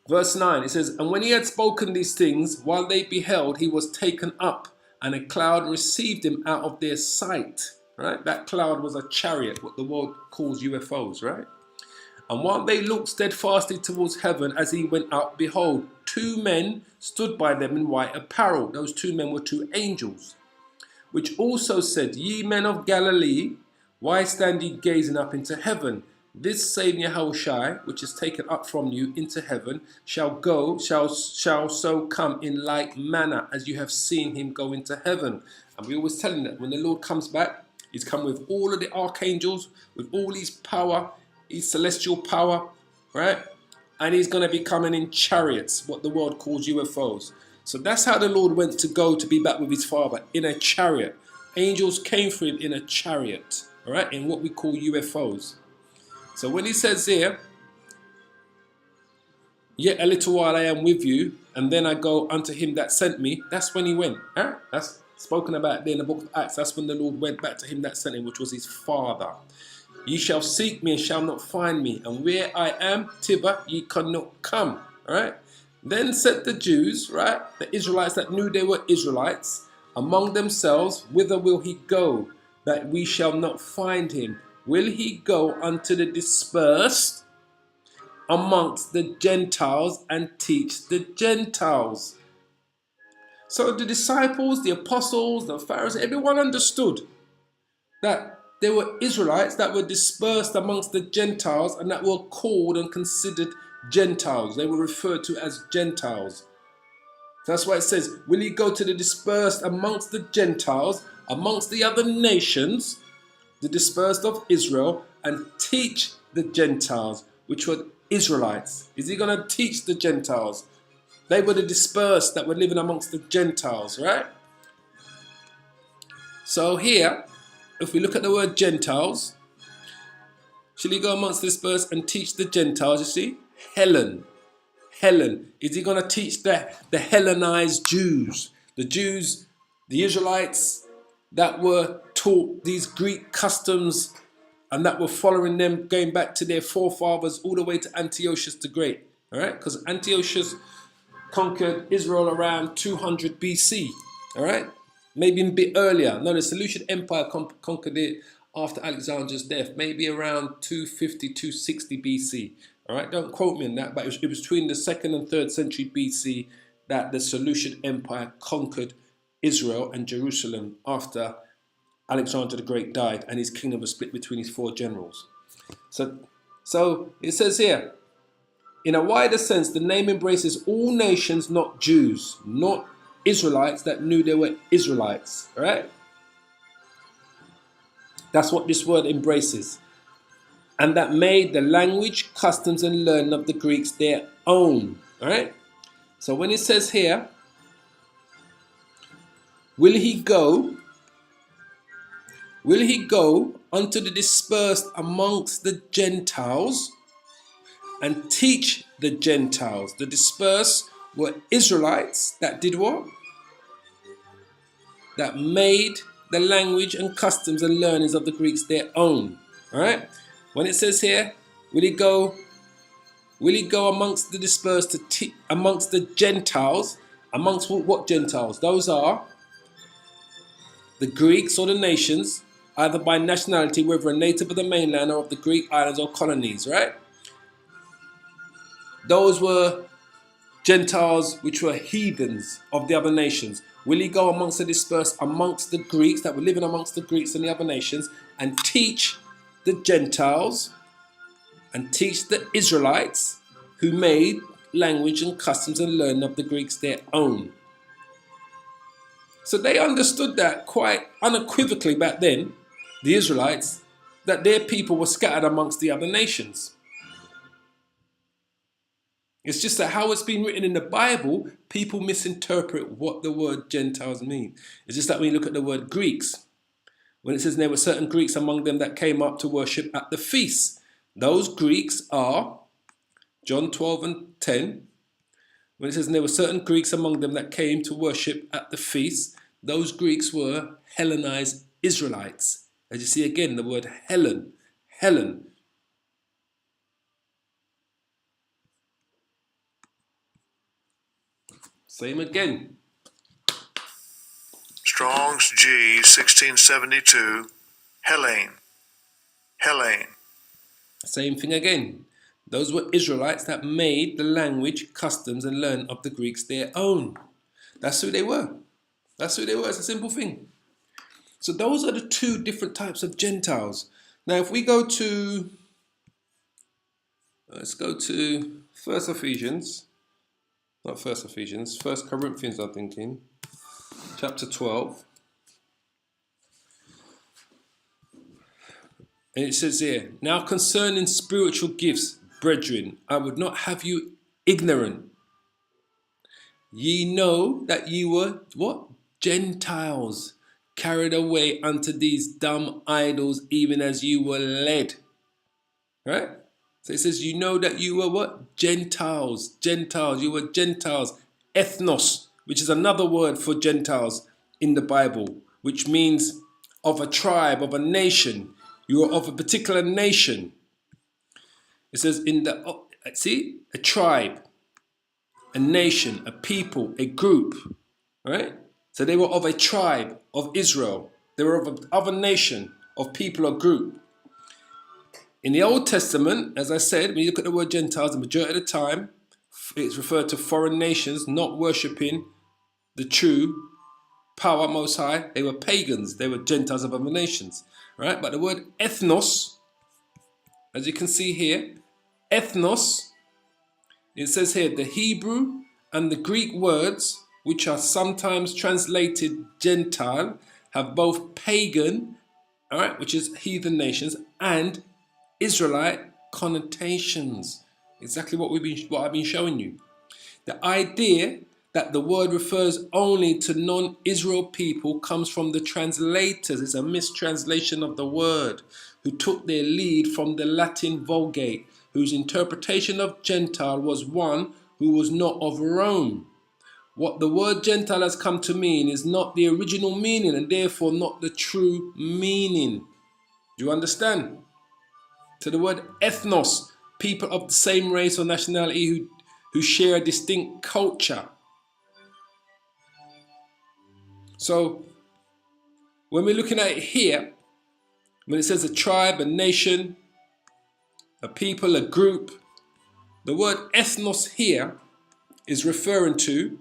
Verse 9, it says, and when he had spoken these things, while they beheld, he was taken up, and a cloud received him out of their sight. Right? That cloud was a chariot, what the world calls UFOs, right? And while they looked steadfastly towards heaven as he went up, behold, two men stood by them in white apparel. Those two men were two angels, which also said, ye men of Galilee, why stand ye gazing up into heaven? This same Yahushua, which is taken up from you into heaven, shall so come in like manner as you have seen him go into heaven. And we always tell him that when the Lord comes back, he's come with all of the archangels, with all his power, his celestial power, right? And he's going to be coming in chariots, what the world calls UFOs. So that's how the Lord went to go to be back with his Father, in a chariot. Angels came for him in a chariot, all right, in what we call UFOs. So when he says here, yet a little while I am with you, and then I go unto him that sent me, that's when he went. Huh? That's spoken about there in the book of Acts. That's when the Lord went back to him that sent him, which was his Father. Ye shall seek me and shall not find me, and where I am, thither ye cannot come. All right. Then said the Jews, right, the Israelites that knew they were Israelites, among themselves, whither will he go, that we shall not find him? Will he go unto the dispersed amongst the Gentiles and teach the Gentiles? So the disciples, the apostles, the Pharisees, everyone understood that there were Israelites that were dispersed amongst the Gentiles and that were called and considered Gentiles. They were referred to as Gentiles. That's why it says, will he go to the dispersed amongst the Gentiles, amongst the other nations, the dispersed of Israel, and teach the Gentiles, which were Israelites? Is he going to teach the Gentiles? They were the dispersed that were living amongst the Gentiles, right? So here, if we look at the word Gentiles, shall he go amongst the dispersed and teach the Gentiles? You see, Helen. Is he going to teach the Hellenized Jews? The Jews, the Israelites that were taught these Greek customs and that were following them, going back to their forefathers all the way to Antiochus the Great. All right, because Antiochus conquered Israel around 200 BC. All right, maybe a bit earlier. No, the Seleucid Empire conquered it after Alexander's death, maybe around 250, 260 BC. All right, don't quote me on that, but it was between the 2nd and 3rd century BC that the Seleucid Empire conquered Israel and Jerusalem after Alexander the Great died and his kingdom was split between his 4 generals. So it says here, in a wider sense, the name embraces all nations, not Jews, not Israelites that knew they were Israelites. All right? That's what this word embraces. And that made the language, customs, and learning of the Greeks their own. All right? So when it says here, will he go unto the dispersed amongst the Gentiles and teach the Gentiles? The dispersed were Israelites that did what? That made the language and customs and learnings of the Greeks their own. All right? When it says here, will he go amongst the dispersed amongst the Gentiles? Amongst what Gentiles? Those are the Greeks or the nations, either by nationality, whether a native of the mainland or of the Greek islands or colonies, right? Those were Gentiles which were heathens of the other nations. Will he go amongst the dispersed, amongst the Greeks that were living amongst the Greeks and the other nations, and teach the Gentiles and teach the Israelites who made language and customs and learning of the Greeks their own? So they understood that quite unequivocally back then, the Israelites, that their people were scattered amongst the other nations. It's just that how it's been written in the Bible, people misinterpret what the word Gentiles mean. It's just that when you look at the word Greeks, when it says there were certain Greeks among them that came up to worship at the feast. Those Greeks are, John 12 and 10, when it says there were certain Greeks among them that came to worship at the feast, those Greeks were Hellenized Israelites. As you see again, the word Helen. Same again. Strong's G 1672, Hellene. Same thing again. Those were Israelites that made the language, customs, and learning of the Greeks their own. That's who they were. It's a simple thing. So those are the 2 different types of Gentiles. Now if we go to, let's go to First Corinthians, I'm thinking, chapter 12. And it says here, now concerning spiritual gifts, brethren, I would not have you ignorant. Ye know that ye were, what? Gentiles, carried away unto these dumb idols, even as you were led. Right? So it says, you know that you were what? Gentiles. You were Gentiles. Ethnos, which is another word for Gentiles in the Bible, which means of a tribe, of a nation. You are of a particular nation. It says a tribe, a nation, a people, a group, right? So they were of a tribe of Israel. They were of a nation of people or group. In the Old Testament, as I said, when you look at the word Gentiles, the majority of the time, it's referred to foreign nations not worshipping the true power Most High. They were pagans. They were Gentiles of other nations. Right? But the word ethnos, as you can see here, ethnos, it says here, the Hebrew and the Greek words, which are sometimes translated Gentile, have both pagan, all right, which is heathen nations, and Israelite connotations. Exactly what I've been showing you. The idea that the word refers only to non-Israel people comes from the translators. It's a mistranslation of the word, who took their lead from the Latin Vulgate, whose interpretation of Gentile was one who was not of Rome. What the word Gentile has come to mean is not the original meaning, and therefore not the true meaning. Do you understand? So the word ethnos, people of the same race or nationality who share a distinct culture. So when we're looking at it here, when it says a tribe, a nation, a people, a group, the word ethnos here is referring to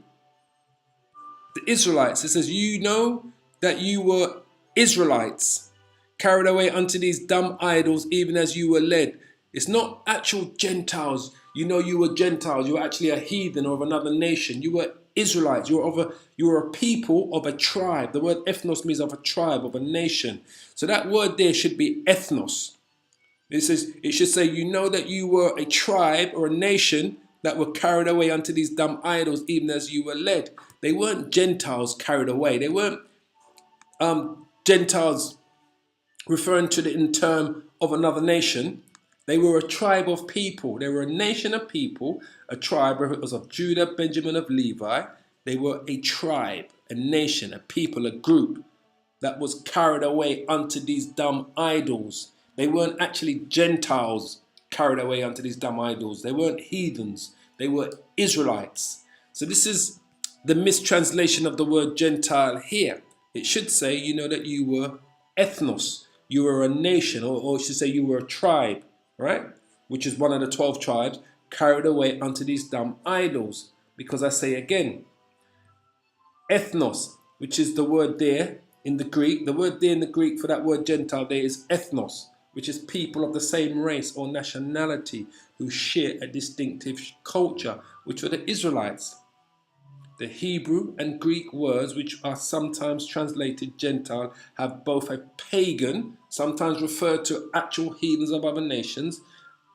the Israelites. It says, you know that you were Israelites, carried away unto these dumb idols, even as you were led. It's not actual Gentiles. You know you were Gentiles. You were actually a heathen or of another nation. You were Israelites. You were a people of a tribe. The word ethnos means of a tribe, of a nation. So that word there should be ethnos. It says, it should say, you know that you were a tribe or a nation that were carried away unto these dumb idols, even as you were led. They weren't Gentiles carried away. They weren't Gentiles referring to it in term of another nation. They were a tribe of people. They were a nation of people, a tribe, whether it was of Judah, Benjamin, of Levi. They were a tribe, a nation, a people, a group that was carried away unto these dumb idols. They weren't actually Gentiles carried away unto these dumb idols. They weren't heathens. They were Israelites. So this is the mistranslation of the word Gentile here. It should say, you know, that you were ethnos. You were a nation, or it should say you were a tribe, right? Which is one of the 12 tribes carried away unto these dumb idols. Because I say again, ethnos, which is the word there in the Greek. The word there in the Greek for that word Gentile there is ethnos, which is people of the same race or nationality who share a distinctive culture, which were the Israelites. The Hebrew and Greek words, which are sometimes translated Gentile, have both a pagan, sometimes referred to actual heathens of other nations,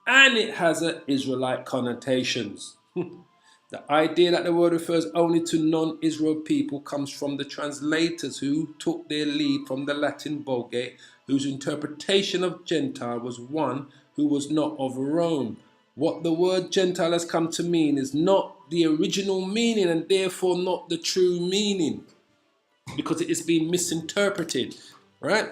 and it has an Israelite connotations. The idea that the word refers only to non-Israel people comes from the translators who took their lead from the Latin Vulgate, whose interpretation of Gentile was one who was not of Rome. What the word Gentile has come to mean is not the original meaning and therefore not the true meaning, because it is being misinterpreted, right?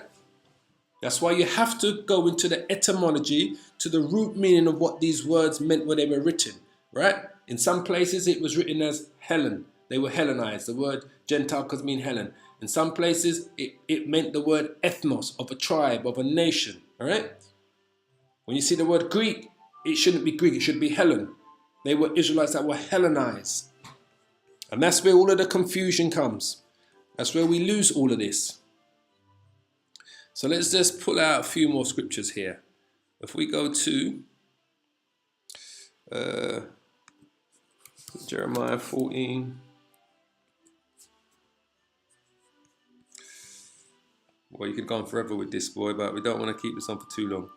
That's why you have to go into the etymology, to the root meaning of what these words meant when they were written, right? In some places it was written as Helen. They were Hellenized. The word Gentile could mean Helen. In some places it meant the word ethnos, of a tribe, of a nation, all right? When you see the word Greek, it shouldn't be Greek, it should be Helen. They were Israelites that were Hellenized. And that's where all of the confusion comes. That's where we lose all of this. So let's just pull out a few more scriptures here. If we go to Jeremiah 14. Well, you could go on forever with this, boy, but we don't want to keep this on for too long.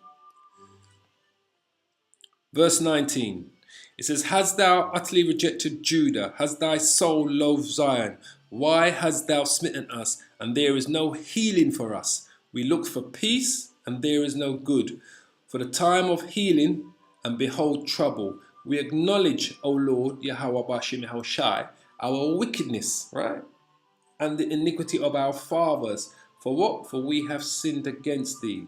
Verse 19. It says, hast thou utterly rejected Judah? Has thy soul loathed Zion? Why hast thou smitten us, and there is no healing for us? We looked for peace, and there is no good. For the time of healing, and behold trouble. We acknowledge, O Lord, Yahweh Bashim Yahushai, our wickedness, right? And the iniquity of our fathers. For what? For we have sinned against thee.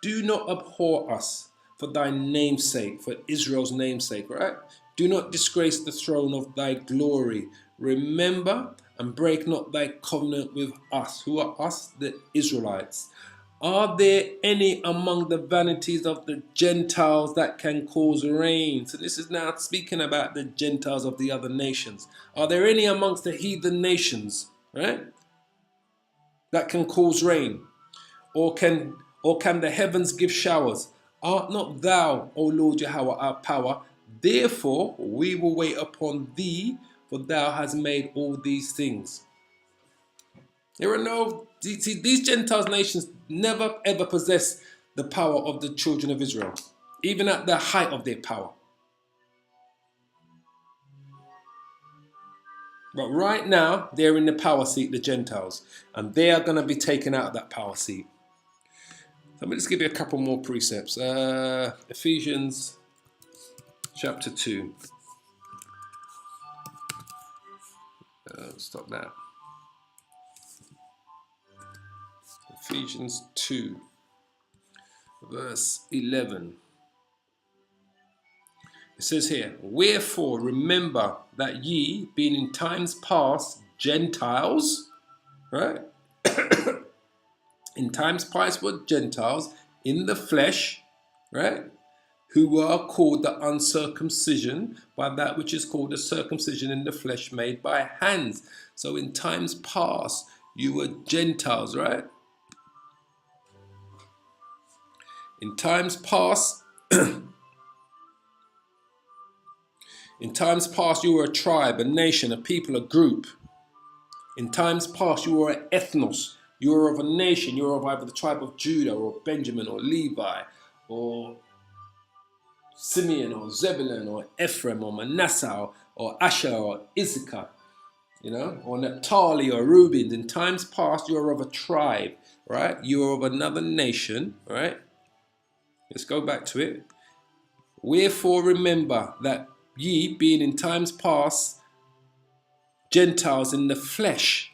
Do not abhor us for thy name's sake, for Israel's name's sake, right? Do not disgrace the throne of thy glory. Remember and break not thy covenant with us. Who are us? The Israelites. Are there any among the vanities of the Gentiles that can cause rain? So this is now speaking about the Gentiles of the other nations. Are there any amongst the heathen nations, right, that can cause rain? Or can the heavens give showers? Art not thou, O Lord Yahweh, our power? Therefore we will wait upon thee, for thou hast made all these things. There are no, see, these Gentiles nations never ever possessed the power of the children of Israel, even at the height of their power. But right now, they're in the power seat, the Gentiles, and they are going to be taken out of that power seat. Let me just give you a couple more precepts. Ephesians chapter 2. Stop that. Ephesians 2, verse 11. It says here, wherefore remember that ye, being in times past Gentiles, right? In times past were Gentiles in the flesh, right? Who were called the uncircumcision by that which is called the circumcision in the flesh made by hands. So in times past, you were Gentiles, right? In times past, you were a tribe, a nation, a people, a group. In times past, you were an ethnos. You were of a nation. You were of either the tribe of Judah or Benjamin or Levi or Simeon or Zebulun or Ephraim or Manasseh or Asher or Issachar, or Naphtali or Reuben. In times past, you are of a tribe, right? You are of another nation, right? Let's go back to it. Wherefore remember that ye, being in times past Gentiles in the flesh,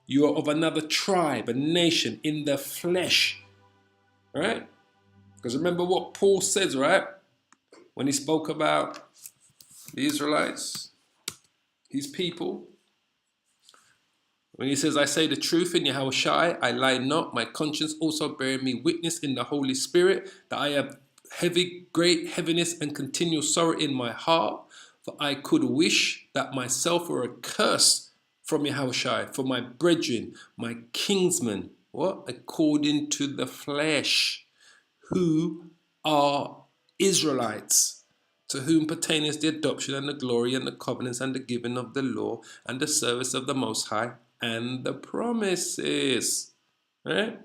you are of another tribe, a nation in the flesh, right? Because remember what Paul says, right? When he spoke about the Israelites, his people, when he says, I say the truth in Yahushai, I lie not, my conscience also bearing me witness in the Holy Spirit, that I have great heaviness and continual sorrow in my heart, for I could wish that myself were accursed from Yahushai, for my brethren, my kinsmen, what? According to the flesh, who are Israelites, to whom pertaineth the adoption and the glory and the covenants and the giving of the law and the service of the Most High and the promises. Right?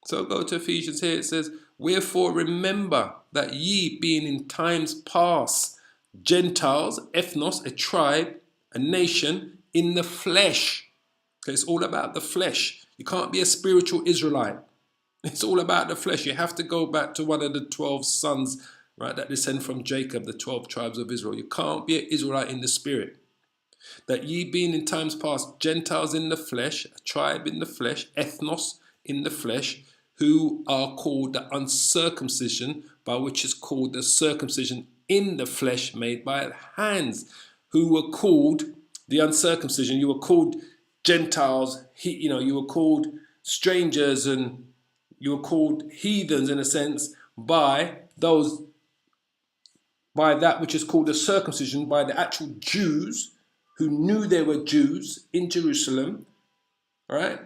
So go to Ephesians here. It says, wherefore remember that ye, being in times past Gentiles, ethnos, a tribe, a nation in the flesh. Okay, it's all about the flesh. You can't be a spiritual Israelite. It's all about the flesh. You have to go back to one of the 12 sons, right, that descend from Jacob, the 12 tribes of Israel. You can't be an Israelite in the spirit. That ye being in times past Gentiles in the flesh, a tribe in the flesh, ethnos in the flesh, who are called the uncircumcision, by which is called the circumcision in the flesh made by hands, who were called the uncircumcision. You were called Gentiles, you were called strangers, and you were called heathens in a sense by that which is called the circumcision, by the actual Jews who knew they were Jews in Jerusalem, all right?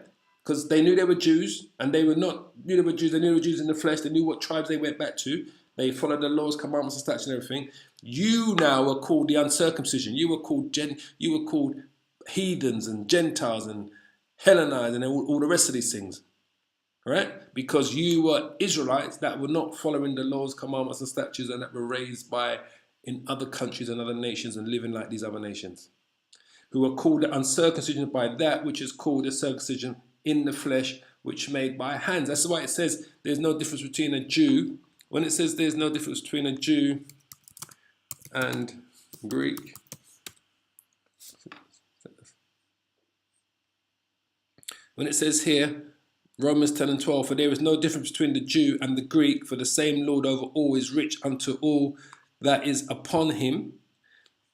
Because they knew they were Jews, and they were not knew they were Jews. They knew they were Jews in the flesh. They knew what tribes they went back to. They followed the laws, commandments, and statutes, and everything. You now are called the uncircumcision. You were called heathens and Gentiles and Hellenized and all the rest of these things. All right? Because you were Israelites that were not following the laws, commandments, and statutes, and that were raised in other countries and other nations and living like these other nations, who are called the uncircumcision by that which is called the circumcision in the flesh, which made by hands. That's why it says there's no difference between a Jew. When it says there's no difference between a Jew and Greek, when it says here, Romans 10 and 12, for there is no difference between the Jew and the Greek, for the same Lord over all is rich unto all that is upon him.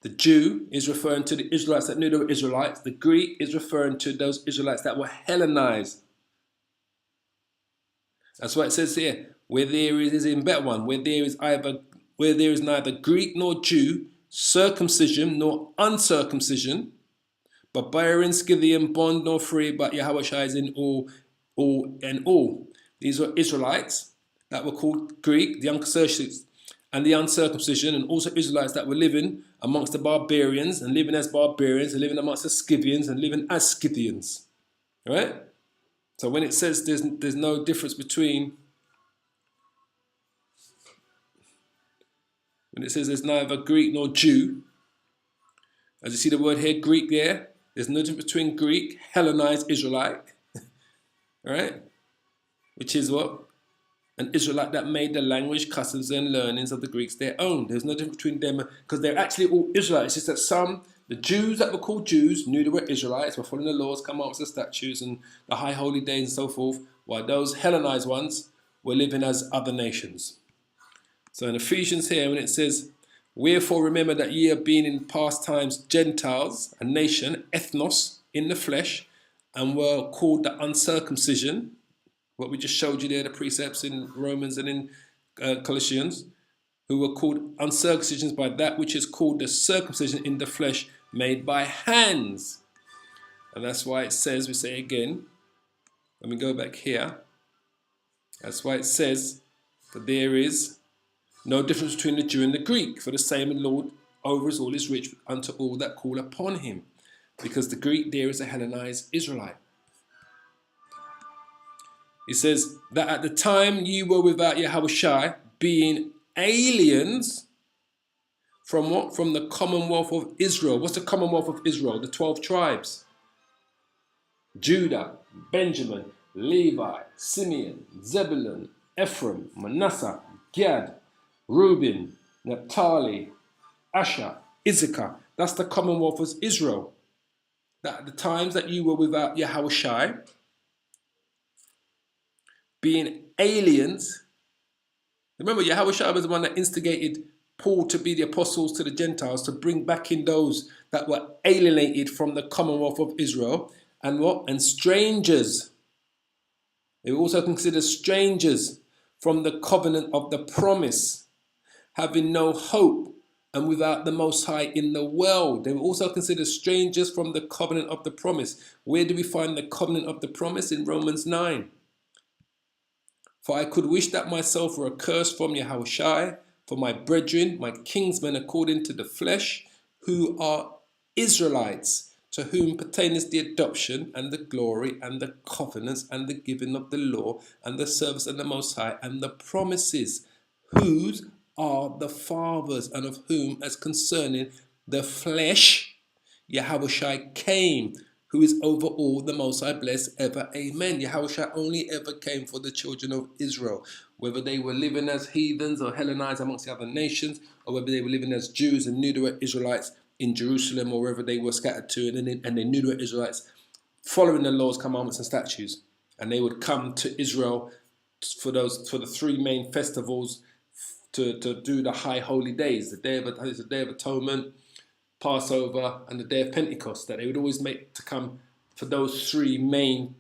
The Jew is referring to the Israelites that knew they were Israelites. The Greek is referring to those Israelites that were Hellenized. That's why it says here, where there is in better one, where there is neither Greek nor Jew, circumcision nor uncircumcision, barbarian, Scythian, bond nor free, but Yahushua is in all. These were Israelites that were called Greek, the uncircumcision and the uncircumcision, and also Israelites that were living amongst the barbarians and living as barbarians and living amongst the Scythians and living as Scythians. All right? So when it says there's no difference between, when it says there's neither Greek nor Jew, as you see the word here, Greek there, there's no difference between Greek, Hellenized Israelite, all right? Which is what? An Israelite that made the language, customs, and learnings of the Greeks their own. There's no difference between them, because they're actually all Israelites. It's just that the Jews that were called Jews, knew they were Israelites, were following the laws, commandments, the statutes, and the high holy days and so forth, while those Hellenized ones were living as other nations. So in Ephesians here, when it says, wherefore remember that ye have been in past times Gentiles, a nation, ethnos, in the flesh, and were called the uncircumcision, what we just showed you there, the precepts in Romans and in Colossians, who were called uncircumcisions by that which is called the circumcision in the flesh made by hands. And that's why it says, we say again, let me go back here. That's why it says that there is no difference between the Jew and the Greek, for the same Lord over us all is rich unto all that call upon him. Because the Greek there is a Hellenized Israelite. He says that at the time you were without Yahushai, being aliens from what? From the commonwealth of Israel. What's the commonwealth of Israel? The 12 tribes. Judah, Benjamin, Levi, Simeon, Zebulun, Ephraim, Manasseh, Gad, Reuben, Naphtali, Asher, Issachar. That's the commonwealth of Israel. That at the times that you were without Yahushai, being aliens. Remember, Yahushua was the one that instigated Paul to be the apostles to the Gentiles, to bring back in those that were alienated from the commonwealth of Israel. And what? And strangers. They were also considered strangers from the covenant of the promise, having no hope and without the Most High in the world. They were also considered strangers from the covenant of the promise. Where do we find the covenant of the promise? In Romans 9. For I could wish that myself were accursed from Yahushai, for my brethren, my kinsmen according to the flesh, who are Israelites, to whom pertaineth the adoption and the glory and the covenants and the giving of the law and the service of the Most High and the promises, whose are the fathers, and of whom, as concerning the flesh, Yahushai came, who is over all, the Most High, blessed ever. Amen. Yahushua only ever came for the children of Israel, whether they were living as heathens or Hellenized amongst the other nations, or whether they were living as Jews and knew they were Israelites in Jerusalem, or wherever they were scattered to, and they knew they were Israelites, following the laws, commandments, and statutes. And they would come to Israel for the three main festivals to do the high holy days, the Day of Atonement, Passover, and the Day of Pentecost, that they would always make to come for those three main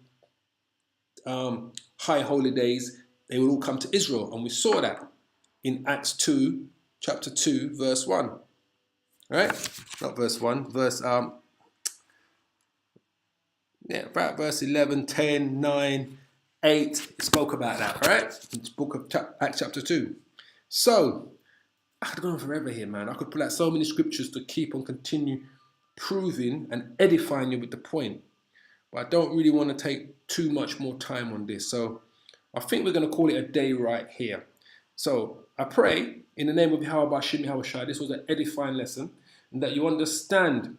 high holy days. They would all come to Israel, and we saw that in Acts 2, chapter 2, verse 1. All right, not verse 1, verse about verse 11, 10, 9, 8. It spoke about that. All right, in the book of Acts chapter 2. So I could go on forever here, man. I could pull out so many scriptures to keep on continue proving and edifying you with the point. But I don't really want to take too much more time on this. So I think we're going to call it a day right here. So I pray in the name of Yahweh Shem Yahushai, this was an edifying lesson, and that you understand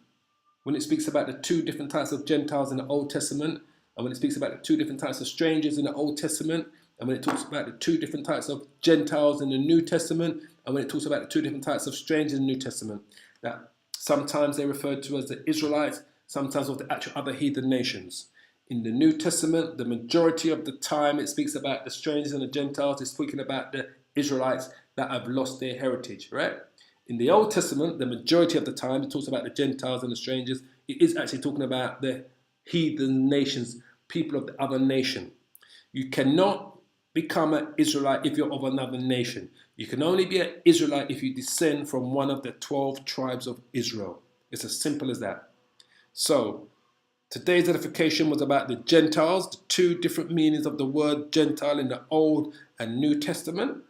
when it speaks about the two different types of Gentiles in the Old Testament, and when it speaks about the two different types of strangers in the Old Testament, and when it talks about the two different types of Gentiles in the New Testament, and when it talks about the two different types of strangers in the New Testament, that sometimes they're referred to as the Israelites, sometimes of the actual other heathen nations. In the New Testament, the majority of the time it speaks about the strangers and the Gentiles. It's speaking about the Israelites that have lost their heritage, right? In the Old Testament, the majority of the time it talks about the Gentiles and the strangers. It is actually talking about the heathen nations, people of the other nation. You cannot become an Israelite if you're of another nation. You can only be an Israelite if you descend from one of the 12 tribes of Israel. It's as simple as that. So today's edification was about the Gentiles, the two different meanings of the word Gentile in the Old and New Testament.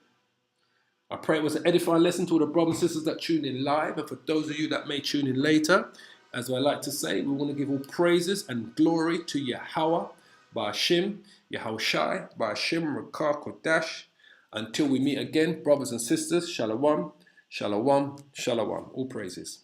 I pray it was an edifying lesson to all the brothers and sisters that tuned in live, and for those of you that may tune in later. As I like to say, we want to give all praises and glory to Yahweh, Ba'ashim, Yahushai, Ba'ashim, Rakah, Kodash. Until we meet again, brothers and sisters, Shalom, Shalom, Shalom. All praises.